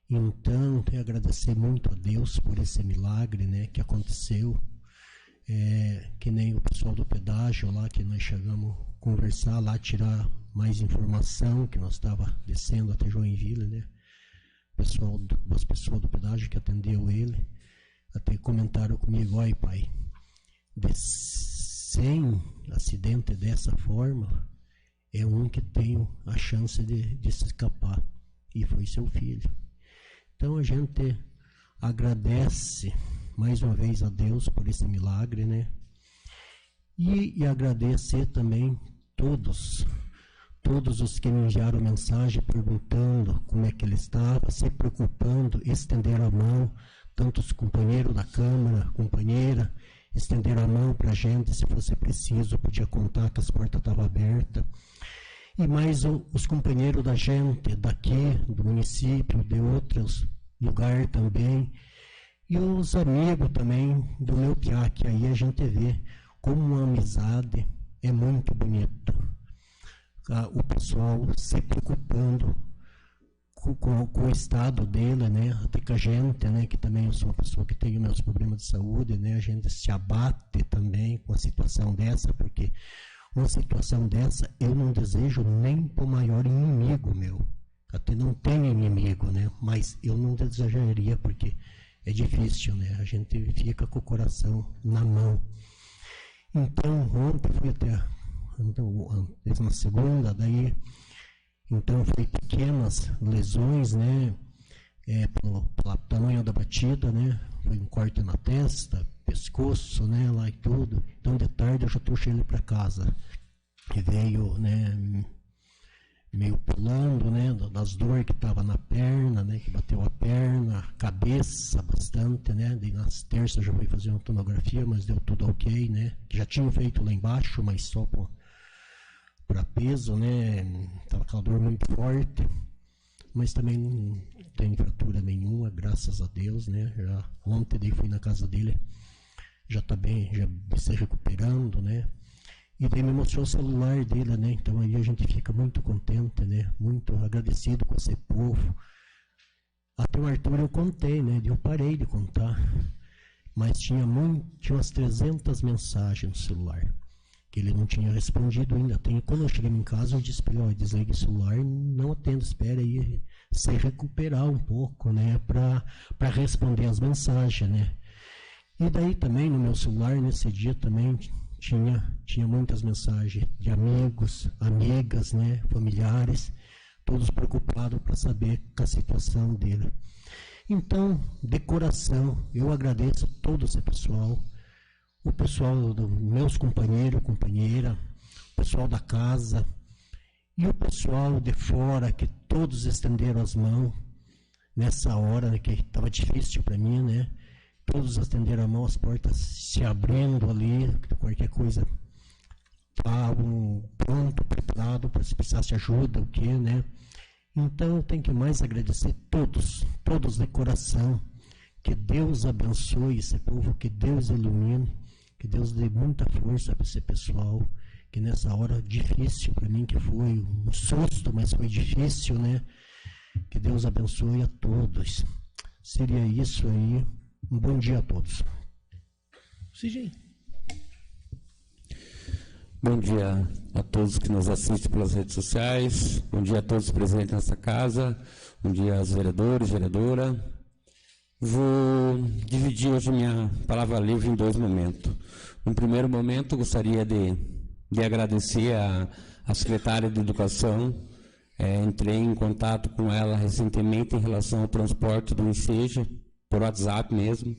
Então, tenho a agradecer muito a Deus por esse milagre, né? Que aconteceu. Que nem o pessoal do pedágio lá, que nós chegamos a conversar lá, tirar mais informação, que nós estava descendo até Joinville, né? As pessoas do pedágio que atendeu ele, até comentaram comigo, oi pai, sem acidente dessa forma, é um que tem a chance de se escapar, e foi seu filho. Então a gente agradece mais uma vez a Deus por esse milagre, né? E agradecer também todos os que me enviaram mensagem perguntando como é que ele estava, se preocupando, estenderam a mão, tanto os companheiros da Câmara, companheira, estenderam a mão para a gente, se fosse preciso, podia contar que as portas estavam abertas. E mais os companheiros da gente, daqui, do município, de outros lugares também, e os amigos também do meu piá, que aí a gente vê como uma amizade é muito bonita. O pessoal se preocupando com o estado dele, né? Até que a gente, né? Que também eu sou uma pessoa que tem meus problemas de saúde, né? A gente se abate também com a situação dessa, porque uma situação dessa eu não desejo nem para o maior inimigo meu. Até não tenho inimigo, né? Mas eu não desejaria, porque é difícil, né? A gente fica com o coração na mão. Então, ontem fui até na segunda, daí, então foi pequenas lesões, né? Pelo tamanho da batida, né? Foi um corte na testa, pescoço, né? Lá e tudo. Então, de tarde eu já trouxe ele para casa. E veio, né? Meio pulando, né? Das dores que estava na perna, né? Que bateu a perna, a cabeça bastante, né? Daí nas terças eu já fui fazer uma tomografia, mas deu tudo ok, né? Que já tinham feito lá embaixo, mas só para peso, né? Tava aquela dor muito forte, mas também não tem fratura nenhuma, graças a Deus, né? Já ontem daí fui na casa dele, já tá bem, já se recuperando, né? E daí me mostrou o celular dele, né? Então aí a gente fica muito contente, né? Muito agradecido com esse povo. Até o Arthur eu contei, né? Eu parei de contar, mas tinha umas 300 mensagens no celular que ele não tinha respondido ainda. Quando eu cheguei em casa, eu disse para ele, desligue o celular, não atenda, espera aí se recuperar um pouco, né? Para responder as mensagens, né? E daí também no meu celular, nesse dia também, tinha muitas mensagens de amigos, amigas, né, familiares, todos preocupados para saber com a situação dele. Então, de coração, eu agradeço a todo esse pessoal, o pessoal dos meus companheiros, companheira, o pessoal da casa e o pessoal de fora, que todos estenderam as mãos nessa hora, né, que estava difícil para mim, né? todos estenderam a mão, as portas se abrindo ali, qualquer coisa estavam pronto, preparado para se precisasse de ajuda, o que, né? Então eu tenho que mais agradecer todos de coração. Que Deus abençoe esse povo, que Deus ilumine, que Deus dê muita força para esse pessoal, que nessa hora difícil para mim, que foi um susto, mas foi difícil, né? Que Deus abençoe a todos. Seria isso aí. Um bom dia a todos. Sim. Bom dia a todos que nos assistem pelas redes sociais. Bom dia a todos presentes nessa casa. Bom dia aos vereadores, vereadora. Vou dividir hoje minha palavra livre em 2 momentos. No primeiro momento, gostaria de agradecer a secretária de Educação. Entrei em contato com ela recentemente em relação ao transporte do Enseja, por WhatsApp mesmo.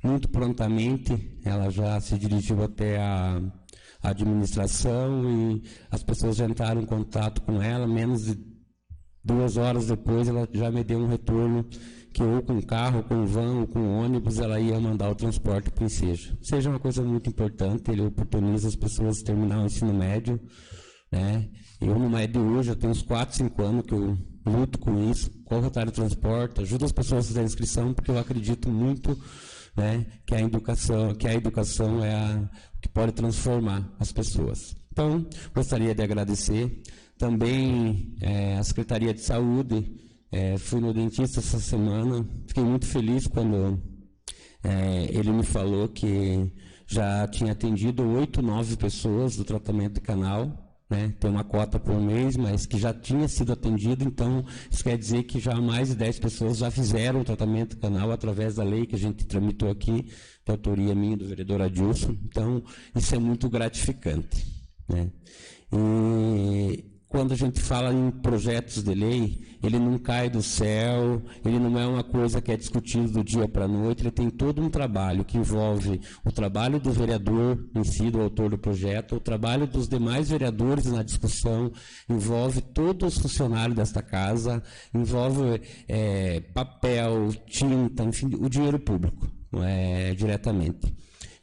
Muito prontamente, ela já se dirigiu até a administração e as pessoas já entraram em contato com ela. Menos de 2 horas depois, ela já me deu um retorno que ou com carro, com van, ou com ônibus, ela ia mandar o transporte para o Enseja. Seja uma coisa muito importante, ele oportuniza as pessoas a terminar o ensino médio, né? Eu, no médio hoje, eu tenho uns 4, 5 anos que eu luto com isso, corro atrás do transporte, ajudo as pessoas a fazer a inscrição, porque eu acredito muito, né, que a educação é o que pode transformar as pessoas. Então, gostaria de agradecer também a Secretaria de Saúde. Fui no dentista essa semana, fiquei muito feliz quando ele me falou que já tinha atendido 8, 9 pessoas do tratamento de canal, né? Tem uma cota por mês, mas que já tinha sido atendido, então isso quer dizer que já mais de 10 pessoas já fizeram o tratamento de canal através da lei que a gente tramitou aqui, de autoria minha e do vereador Adilson. Então, isso é muito gratificante, né? E quando a gente fala em projetos de lei, ele não cai do céu, ele não é uma coisa que é discutida do dia para a noite, ele tem todo um trabalho que envolve o trabalho do vereador em si, do autor do projeto, o trabalho dos demais vereadores na discussão, envolve todos os funcionários desta casa, envolve papel, tinta, enfim, o dinheiro público, não é diretamente.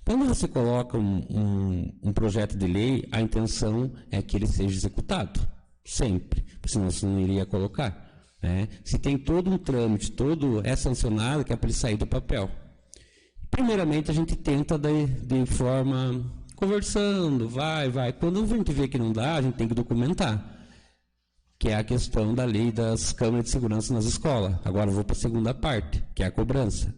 Quando você coloca um projeto de lei, a intenção é que ele seja executado. Sempre, senão você não iria colocar, né? Se tem todo um trâmite, todo é sancionado, que é para ele sair do papel. Primeiramente, a gente tenta de forma conversando, vai. Quando a gente vê que não dá, a gente tem que documentar, que é a questão da lei das câmeras de segurança nas escolas. Agora eu vou para a segunda parte, que é a cobrança.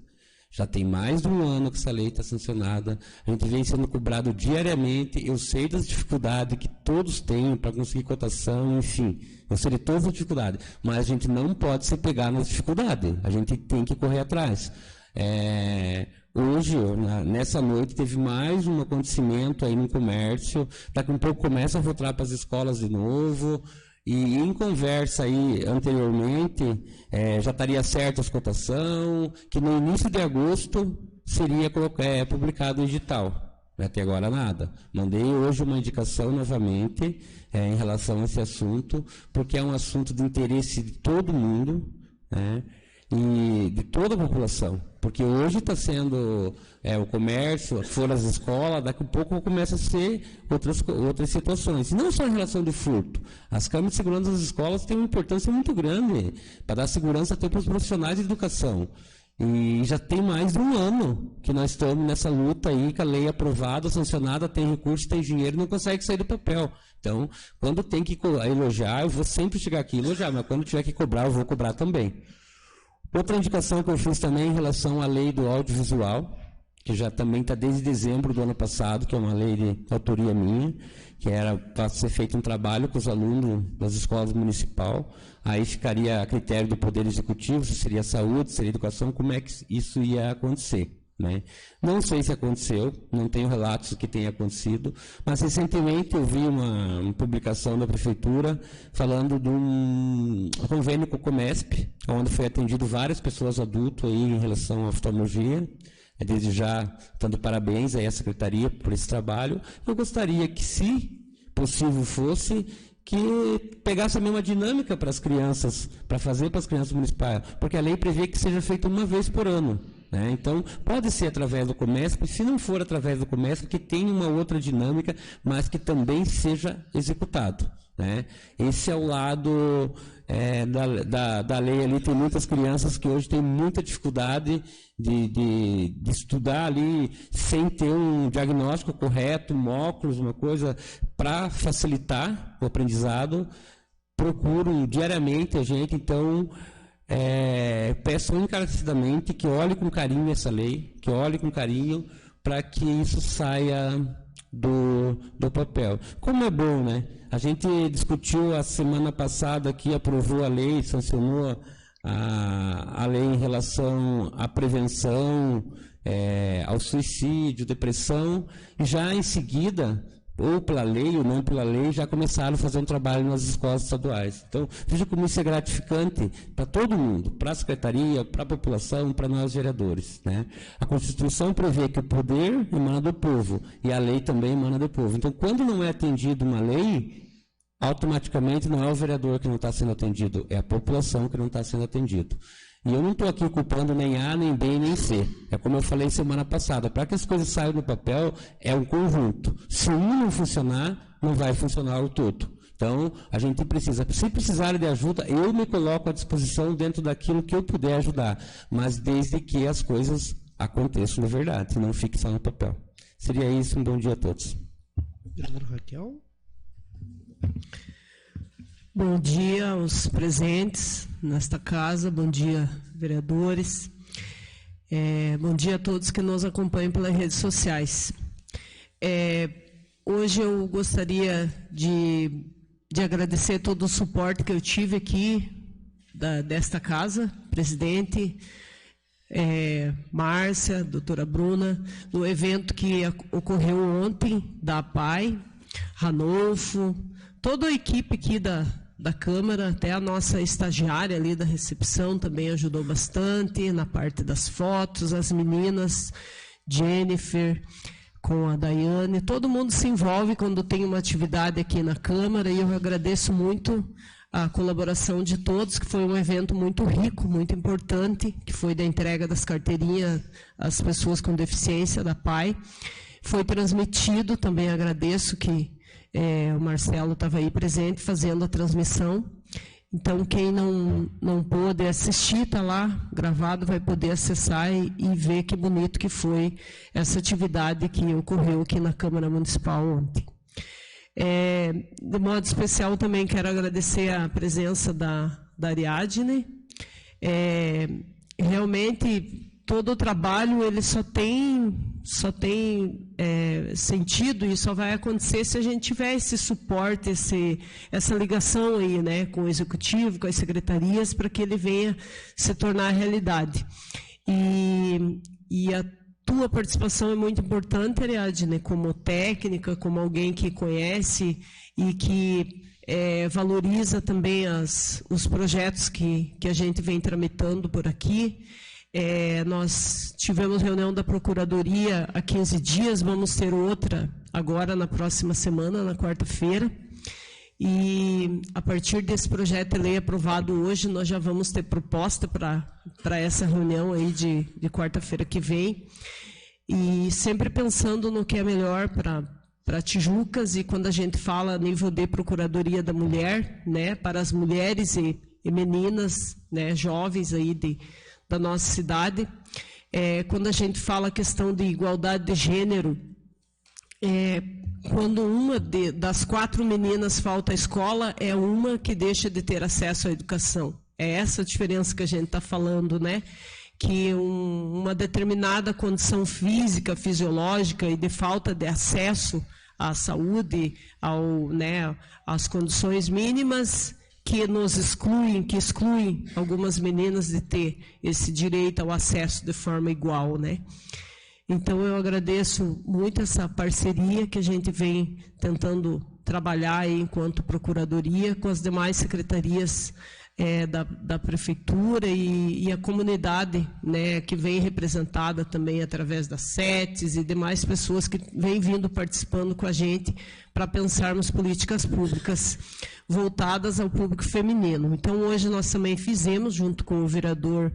Já tem mais de 1 ano que essa lei está sancionada, a gente vem sendo cobrado diariamente, eu sei das dificuldades que todos têm para conseguir cotação, enfim, eu sei de todas as dificuldades, mas a gente não pode se pegar nas dificuldades, a gente tem que correr atrás. Hoje, nessa noite, teve mais um acontecimento aí no comércio, daqui a um pouco começa a voltar para as escolas de novo. E em conversa aí anteriormente, já estaria certa a cotação, que no início de agosto seria publicado o edital. Até agora nada. Mandei hoje uma indicação novamente em relação a esse assunto, porque é um assunto de interesse de todo mundo, né, e de toda a população. Porque hoje está sendo o comércio, foram as escolas, daqui a pouco começa a ser outras situações. E não só em relação de furto. As câmeras de segurança das escolas têm uma importância muito grande para dar segurança até para os profissionais de educação. E já tem mais de 1 ano que nós estamos nessa luta aí, com a lei aprovada, sancionada, tem recurso, tem dinheiro, não consegue sair do papel. Então, quando tem que elogiar, eu vou sempre chegar aqui e elogiar, mas quando tiver que cobrar, eu vou cobrar também. Outra indicação que eu fiz também em relação à lei do audiovisual, que já também está desde dezembro do ano passado, que é uma lei de autoria minha, que era para ser feito um trabalho com os alunos das escolas municipais, aí ficaria a critério do Poder Executivo, se seria saúde, se seria educação, como é que isso ia acontecer, né? Não sei se aconteceu, não tenho relatos do que tenha acontecido, mas recentemente eu vi uma publicação da Prefeitura falando de um convênio com o Comesp, onde foi atendido várias pessoas adultas aí em relação à oftalmologia. Desde já, dando parabéns aí à Secretaria por esse trabalho. Eu gostaria que, se possível fosse, que pegasse a mesma dinâmica para as crianças, para fazer para as crianças municipais, porque a lei prevê que seja feito uma vez por ano. né? Então, pode ser através do Comesp, se não for através do Comesp, que tenha uma outra dinâmica, mas que também seja executado, né? Esse é o lado da lei ali. Tem muitas crianças que hoje têm muita dificuldade de estudar ali sem ter um diagnóstico correto, um óculos, uma coisa para facilitar o aprendizado. Procuram diariamente a gente, então peço encarecidamente que olhe com carinho essa lei, que olhe com carinho para que isso saia do papel. Como é bom, né? A gente discutiu a semana passada aqui, aprovou a lei, sancionou a lei em relação à prevenção, ao suicídio, depressão, e já em seguida, ou pela lei ou não pela lei, já começaram a fazer um trabalho nas escolas estaduais. Então, veja como isso é gratificante para todo mundo, para a secretaria, para a população, para nós vereadores, né? A Constituição prevê que o poder emana do povo e a lei também emana do povo. Então, quando não é atendida uma lei, automaticamente não é o vereador que não está sendo atendido, é a população que não está sendo atendido. E eu não estou aqui culpando nem A, nem B, nem C. É como eu falei semana passada, para que as coisas saiam do papel, é um conjunto. Se um não funcionar, não vai funcionar o todo. Então, a gente precisa, se precisar de ajuda, eu me coloco à disposição dentro daquilo que eu puder ajudar, mas desde que as coisas aconteçam de verdade, não fique só no papel. Seria isso, um bom dia a todos. Vereadora Raquel. Bom dia aos presentes nesta casa, bom dia, vereadores. Bom dia a todos que nos acompanham pelas redes sociais. Hoje eu gostaria de agradecer todo o suporte que eu tive aqui desta casa, presidente, Márcia, doutora Bruna, no evento que ocorreu ontem da APAI, Ranolfo, toda a equipe aqui da Câmara, até a nossa estagiária ali da recepção também ajudou bastante na parte das fotos, as meninas, Jennifer, com a Daiane, todo mundo se envolve quando tem uma atividade aqui na Câmara, e eu agradeço muito a colaboração de todos, que foi um evento muito rico, muito importante, que foi da entrega das carteirinhas às pessoas com deficiência da PAI. Foi transmitido, também agradeço que o Marcelo estava aí presente fazendo a transmissão. Então, quem não pôde assistir, está lá gravado, vai poder acessar e ver que bonito que foi essa atividade que ocorreu aqui na Câmara Municipal ontem. De modo especial, também quero agradecer a presença da Ariadne. Realmente, todo o trabalho ele só tem sentido e só vai acontecer se a gente tiver esse suporte, essa ligação aí, né, com o executivo, com as secretarias, para que ele venha se tornar realidade. E a tua participação é muito importante, Ariadne, como técnica, como alguém que conhece e que valoriza também os projetos que a gente vem tramitando por aqui. Nós tivemos reunião da Procuradoria há 15 dias, vamos ter outra agora na próxima semana, na quarta-feira. E a partir desse projeto de lei aprovado hoje, nós já vamos ter proposta para essa reunião aí de quarta-feira que vem. E sempre pensando no que é melhor para Tijucas, e quando a gente fala a nível de Procuradoria da Mulher, né, para as mulheres e meninas, né, jovens aí da nossa cidade. Quando a gente fala a questão de igualdade de gênero, quando uma das 4 meninas falta à escola, é uma que deixa de ter acesso à educação. É essa a diferença que a gente está falando, né? Que uma determinada condição física, fisiológica e de falta de acesso à saúde, às condições mínimas, que nos excluem, que excluem algumas meninas de ter esse direito ao acesso de forma igual, né? Então, eu agradeço muito essa parceria que a gente vem tentando trabalhar aí enquanto Procuradoria com as demais secretarias da prefeitura e a comunidade, né, que vem representada também através das SETES e demais pessoas que vêm vindo participando com a gente para pensarmos políticas públicas voltadas ao público feminino. Então, hoje nós também fizemos, junto com o vereador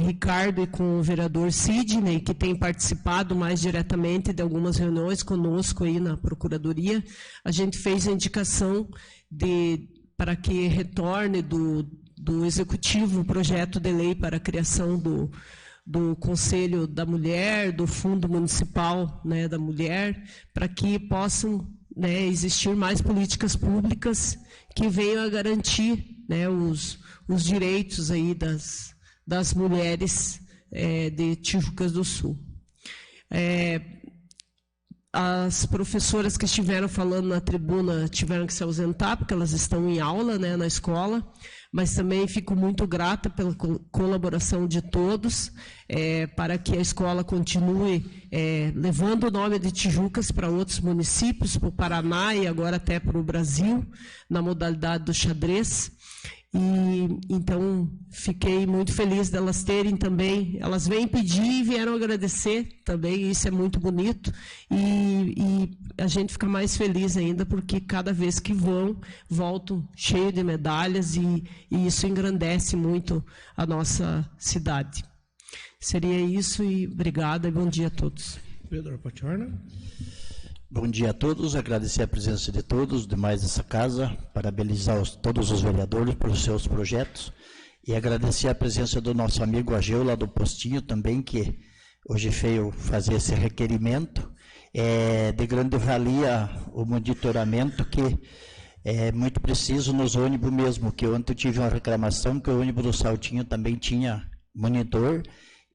Ricardo e com o vereador Sidney, que tem participado mais diretamente de algumas reuniões conosco aí na Procuradoria, a gente fez a indicação para que retorne do Executivo o projeto de lei para a criação do Conselho da Mulher, do Fundo Municipal, né, da Mulher, para que possam, né, existir mais políticas públicas que venham a garantir, né, os direitos aí das mulheres de Tijucas do Sul. As professoras que estiveram falando na tribuna tiveram que se ausentar, porque elas estão em aula, né, na escola, mas também fico muito grata pela colaboração de todos, para que a escola continue levando o nome de Tijucas para outros municípios, para o Paraná e agora até para o Brasil, na modalidade do xadrez. E então fiquei muito feliz delas terem também, elas vêm pedir e vieram agradecer também, isso é muito bonito, e a gente fica mais feliz ainda porque cada vez que voltam cheio de medalhas e isso engrandece muito a nossa cidade. Seria isso e obrigada e bom dia a todos. Vereador Paciorna. Bom dia a todos, agradecer a presença de todos, demais dessa casa, parabenizar todos os vereadores pelos seus projetos e agradecer a presença do nosso amigo Ageu, lá do Postinho também, que hoje veio fazer esse requerimento. É de grande valia o monitoramento, que é muito preciso nos ônibus mesmo, que ontem eu tive uma reclamação que o ônibus do Saltinho também tinha monitor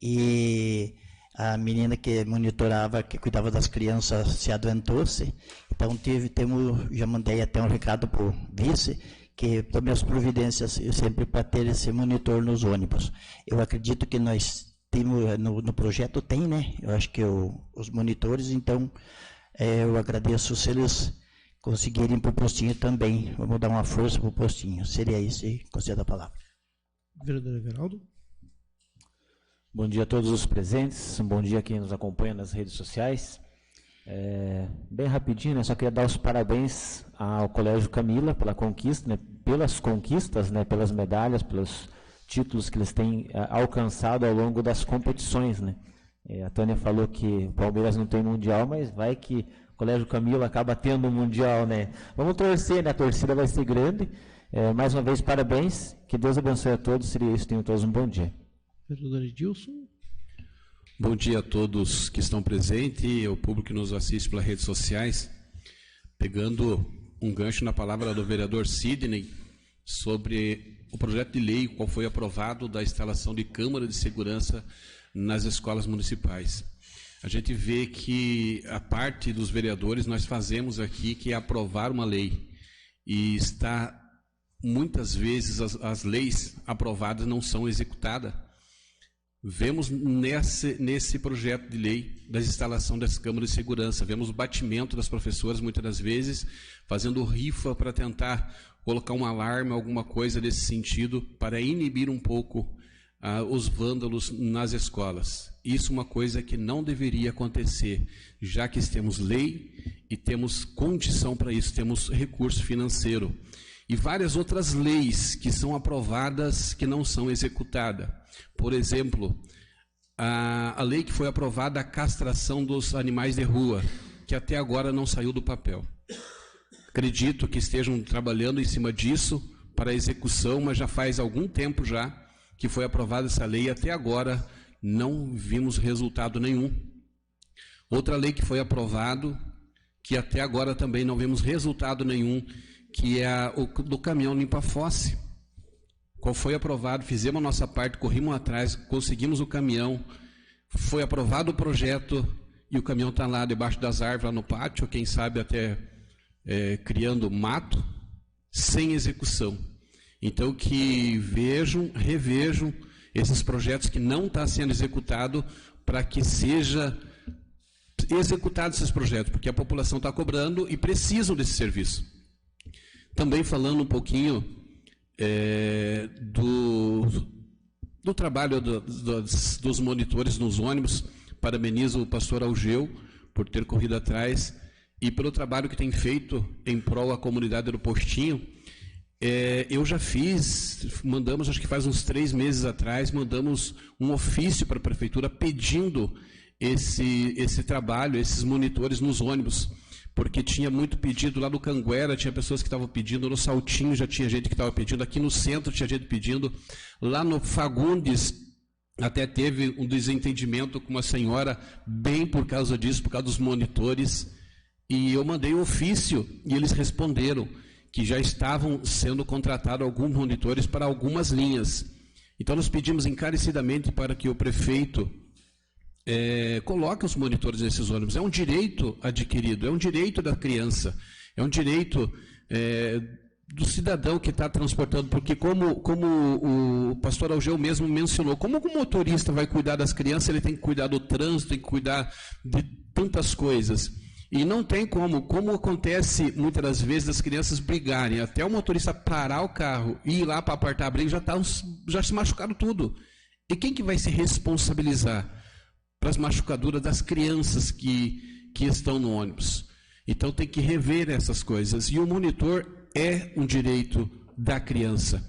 e a menina que monitorava, que cuidava das crianças, se adoentou-se. Então, já mandei até um recado para o vice, que tome as providências sempre para ter esse monitor nos ônibus. Eu acredito que nós temos, no projeto tem, né? Eu acho que os monitores, então, eu agradeço se eles conseguirem para o Postinho também. Vamos dar uma força para o Postinho. Seria isso e concedo a palavra. Vereador Everaldo. Bom dia a todos os presentes, um bom dia a quem nos acompanha nas redes sociais. Bem rapidinho, né, só queria dar os parabéns ao Colégio Camila pela conquista, né, pelas conquistas, né, pelas medalhas, pelos títulos que eles têm alcançado ao longo das competições. Né. A Tânia falou que o Palmeiras não tem mundial, mas vai que o Colégio Camila acaba tendo um mundial. Né. Vamos torcer, né, a torcida vai ser grande. Mais uma vez, parabéns, que Deus abençoe a todos, seria isso, tenham todos um bom dia. Vereador Edilson. Bom dia a todos que estão presentes e ao público que nos assiste pelas redes sociais. Pegando um gancho na palavra do vereador Sidney sobre o projeto de lei, qual foi aprovado da instalação de câmara de segurança nas escolas municipais. A gente vê que a parte dos vereadores nós fazemos aqui, que é aprovar uma lei, e está muitas vezes as leis aprovadas não são executadas. Vemos nesse projeto de lei da instalação das câmaras de segurança, vemos o batimento das professoras, muitas das vezes, fazendo rifa para tentar colocar um alarme, alguma coisa desse sentido, para inibir um pouco os vândalos nas escolas. Isso é uma coisa que não deveria acontecer, já que temos lei e temos condição para isso, temos recurso financeiro. E várias outras leis que são aprovadas que não são executadas. Por exemplo, a lei que foi aprovada, a castração dos animais de rua, que até agora não saiu do papel. Acredito que estejam trabalhando em cima disso para execução, mas já faz algum tempo já que foi aprovada essa lei e até agora não vimos resultado nenhum. Outra lei que foi aprovada, que até agora também não vimos resultado nenhum, que é o do caminhão limpa-fosse. Qual foi aprovado, fizemos a nossa parte, corrimos atrás, conseguimos o caminhão, foi aprovado o projeto e o caminhão está lá debaixo das árvores, lá no pátio, quem sabe até criando mato, sem execução. Então que revejam esses projetos que não estão sendo executados, para que seja executado esses projetos, porque a população está cobrando e precisam desse serviço. Também falando um pouquinho do trabalho dos monitores nos ônibus. Parabenizo o pastor Algeu por ter corrido atrás e pelo trabalho que tem feito em prol da comunidade do Postinho. Eu já mandamos, acho que faz uns 3 meses atrás, mandamos um ofício para a prefeitura pedindo esse trabalho, esses monitores nos ônibus, porque tinha muito pedido lá no Canguera, tinha pessoas que estavam pedindo, no Saltinho já tinha gente que estava pedindo, aqui no centro tinha gente pedindo, lá no Fagundes até teve um desentendimento com uma senhora, bem por causa disso, por causa dos monitores, e eu mandei um ofício e eles responderam que já estavam sendo contratados alguns monitores para algumas linhas. Então nós pedimos encarecidamente para que o prefeito coloque os monitores nesses ônibus. É um direito adquirido, é um direito da criança, é um direito do cidadão que está transportando, porque como o pastor Algeu mesmo mencionou, como o motorista vai cuidar das crianças, ele tem que cuidar do trânsito, tem que cuidar de tantas coisas. E não tem como acontece muitas das vezes das crianças brigarem, até o motorista parar o carro e ir lá para apartar a briga, já se machucaram tudo. E quem que vai se responsabilizar para as machucaduras das crianças que estão no ônibus? Então tem que rever essas coisas. E o monitor é um direito da criança.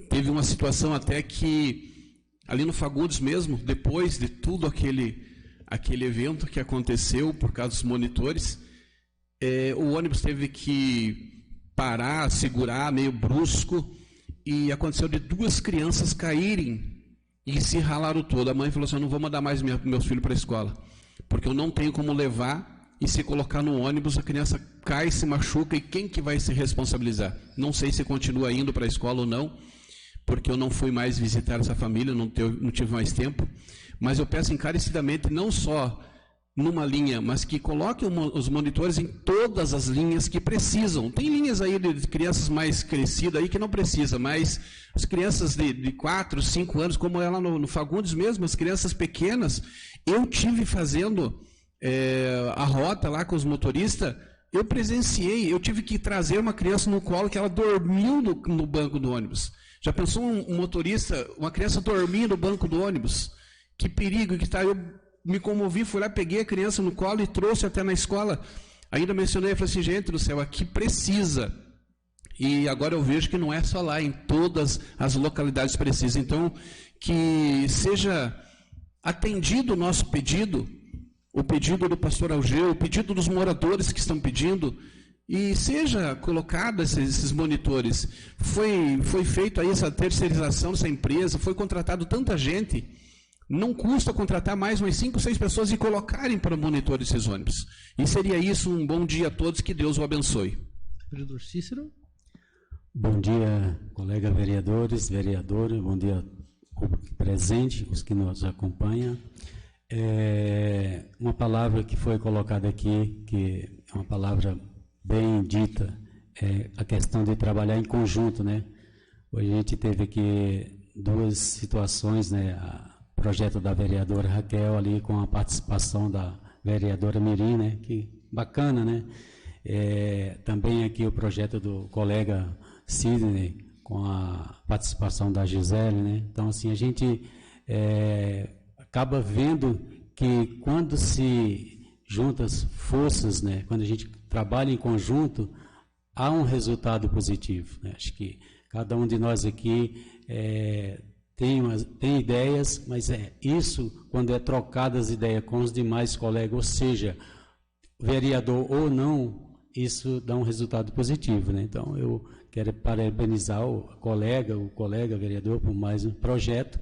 Teve uma situação até que, ali no Fagundes mesmo, depois de tudo aquele evento que aconteceu por causa dos monitores, o ônibus teve que parar, segurar, meio brusco, e aconteceu de 2 crianças caírem e se ralaram todo. A mãe falou assim: eu não vou mandar mais meus filhos para a escola, porque eu não tenho como levar, e se colocar no ônibus, a criança cai, se machuca, e quem que vai se responsabilizar? Não sei se continua indo para a escola ou não, porque eu não fui mais visitar essa família, não tive mais tempo. Mas eu peço encarecidamente, não só numa linha, mas que coloquem os monitores em todas as linhas que precisam. Tem linhas aí de crianças mais crescidas aí que não precisa, mas as crianças de 4, 5 anos, como é lá no Fagundes mesmo, as crianças pequenas, eu tive fazendo a rota lá com os motoristas, eu presenciei, eu tive que trazer uma criança no colo que ela dormiu no banco do ônibus. Já pensou um motorista, uma criança dormir no banco do ônibus? Que perigo que está. Eu me comovi, fui lá, peguei a criança no colo e trouxe até na escola. Ainda mencionei, falei assim: gente do céu, aqui precisa. E agora eu vejo que não é só lá, em todas as localidades precisa. Então, que seja atendido o nosso pedido, o pedido do pastor Algeu, o pedido dos moradores que estão pedindo, e seja colocado esses monitores. Foi feito aí essa terceirização dessa empresa, foi contratado tanta gente. Não custa contratar mais umas 5, 6 pessoas e colocarem para monitorar esses ônibus. E seria isso um bom dia a todos, que Deus o abençoe. Vereador Cícero. Bom dia, colegas vereadores, vereadoras, bom dia público presente, os que nos acompanham. Uma palavra que foi colocada aqui, que é uma palavra bem dita, é a questão de trabalhar em conjunto, né? Hoje a gente teve aqui 2 situações, né? O projeto da vereadora Raquel ali com a participação da vereadora Mirim, né? Que bacana, né? Também aqui o projeto do colega Sidney com a participação da Gisele, né? Então, assim, a gente acaba vendo que quando se junta as forças, né? Quando a gente trabalha em conjunto, há um resultado positivo, né? Acho que cada um de nós aqui tem ideias, mas isso, quando é trocado as ideias com os demais colegas, ou seja, vereador ou não, isso dá um resultado positivo, né? Então, eu quero parabenizar o colega vereador por mais um projeto.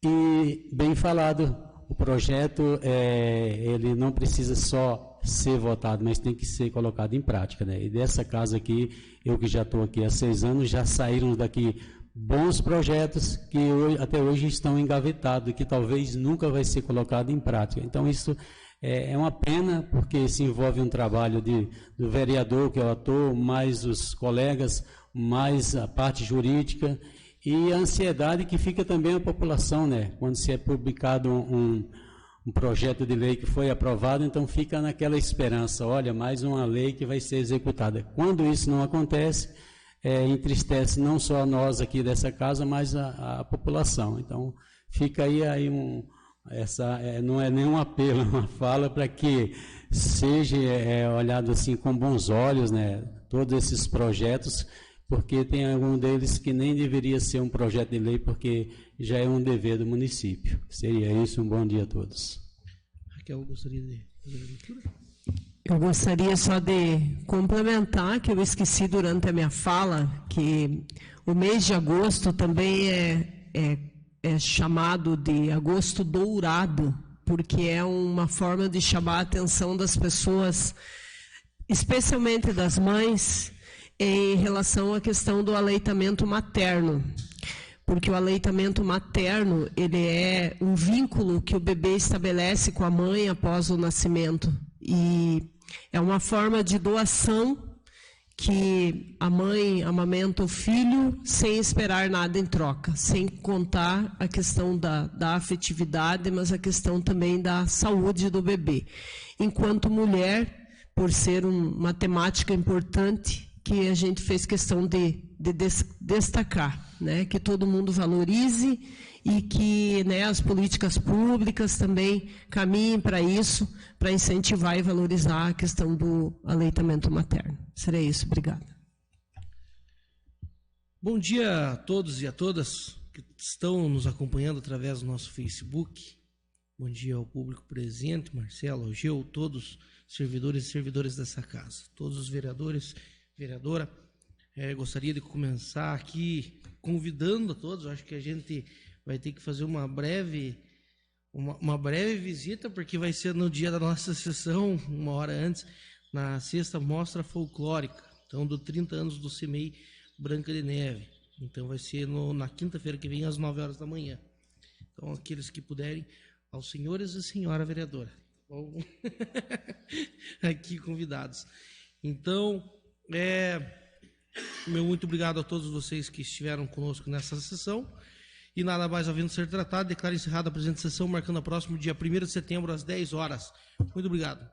E, bem falado, o projeto, ele não precisa só ser votado, mas tem que ser colocado em prática, né? E dessa casa aqui, eu que já estou aqui há 6 anos, já saíram daqui bons projetos que até hoje estão engavetados e que talvez nunca vai ser colocado em prática. Então, isso é uma pena, porque se envolve um trabalho do vereador, que é o ator, mais os colegas, mais a parte jurídica, e a ansiedade que fica também a população, né? Quando se é publicado um projeto de lei que foi aprovado, então fica naquela esperança, olha, mais uma lei que vai ser executada. Quando isso não acontece, entristece não só nós aqui dessa casa, mas a população. Então, fica aí não é nenhum apelo, é uma fala para que seja olhado assim com bons olhos, né, todos esses projetos, porque tem algum deles que nem deveria ser um projeto de lei, porque já é um dever do município. Seria isso, um bom dia a todos. Raquel, gostaria de fazer a leitura? Eu gostaria só de complementar, que eu esqueci durante a minha fala, que o mês de agosto também é chamado de agosto dourado, porque é uma forma de chamar a atenção das pessoas, especialmente das mães, em relação à questão do aleitamento materno. Porque o aleitamento materno, ele é um vínculo que o bebê estabelece com a mãe após o nascimento. E é uma forma de doação que a mãe amamenta o filho sem esperar nada em troca, sem contar a questão da afetividade, mas a questão também da saúde do bebê. Enquanto mulher, por ser uma temática importante, que a gente fez questão de destacar, né, que todo mundo valorize e que, né, as políticas públicas também caminhem para isso, para incentivar e valorizar a questão do aleitamento materno. Seria isso, obrigada. Bom dia a todos e a todas que estão nos acompanhando através do nosso Facebook. Bom dia ao público presente, Marcelo, Algeu, todos os servidores e servidoras dessa casa, todos os vereadores, vereadora. Gostaria de começar aqui convidando a todos. Acho que a gente vai ter que fazer uma breve visita, porque vai ser no dia da nossa sessão, uma hora antes, na sexta mostra folclórica, então do 30 anos do CEMEI Branca de Neve. Então vai ser na quinta-feira que vem, às 9 horas da manhã. Então, aqueles que puderem, aos senhores e senhora vereadora, aqui convidados. Então, meu muito obrigado a todos vocês que estiveram conosco nessa sessão. E nada mais havendo ser tratado, declaro encerrada a presente sessão, marcando a próximo dia 1º de setembro, às 10 horas. Muito obrigado.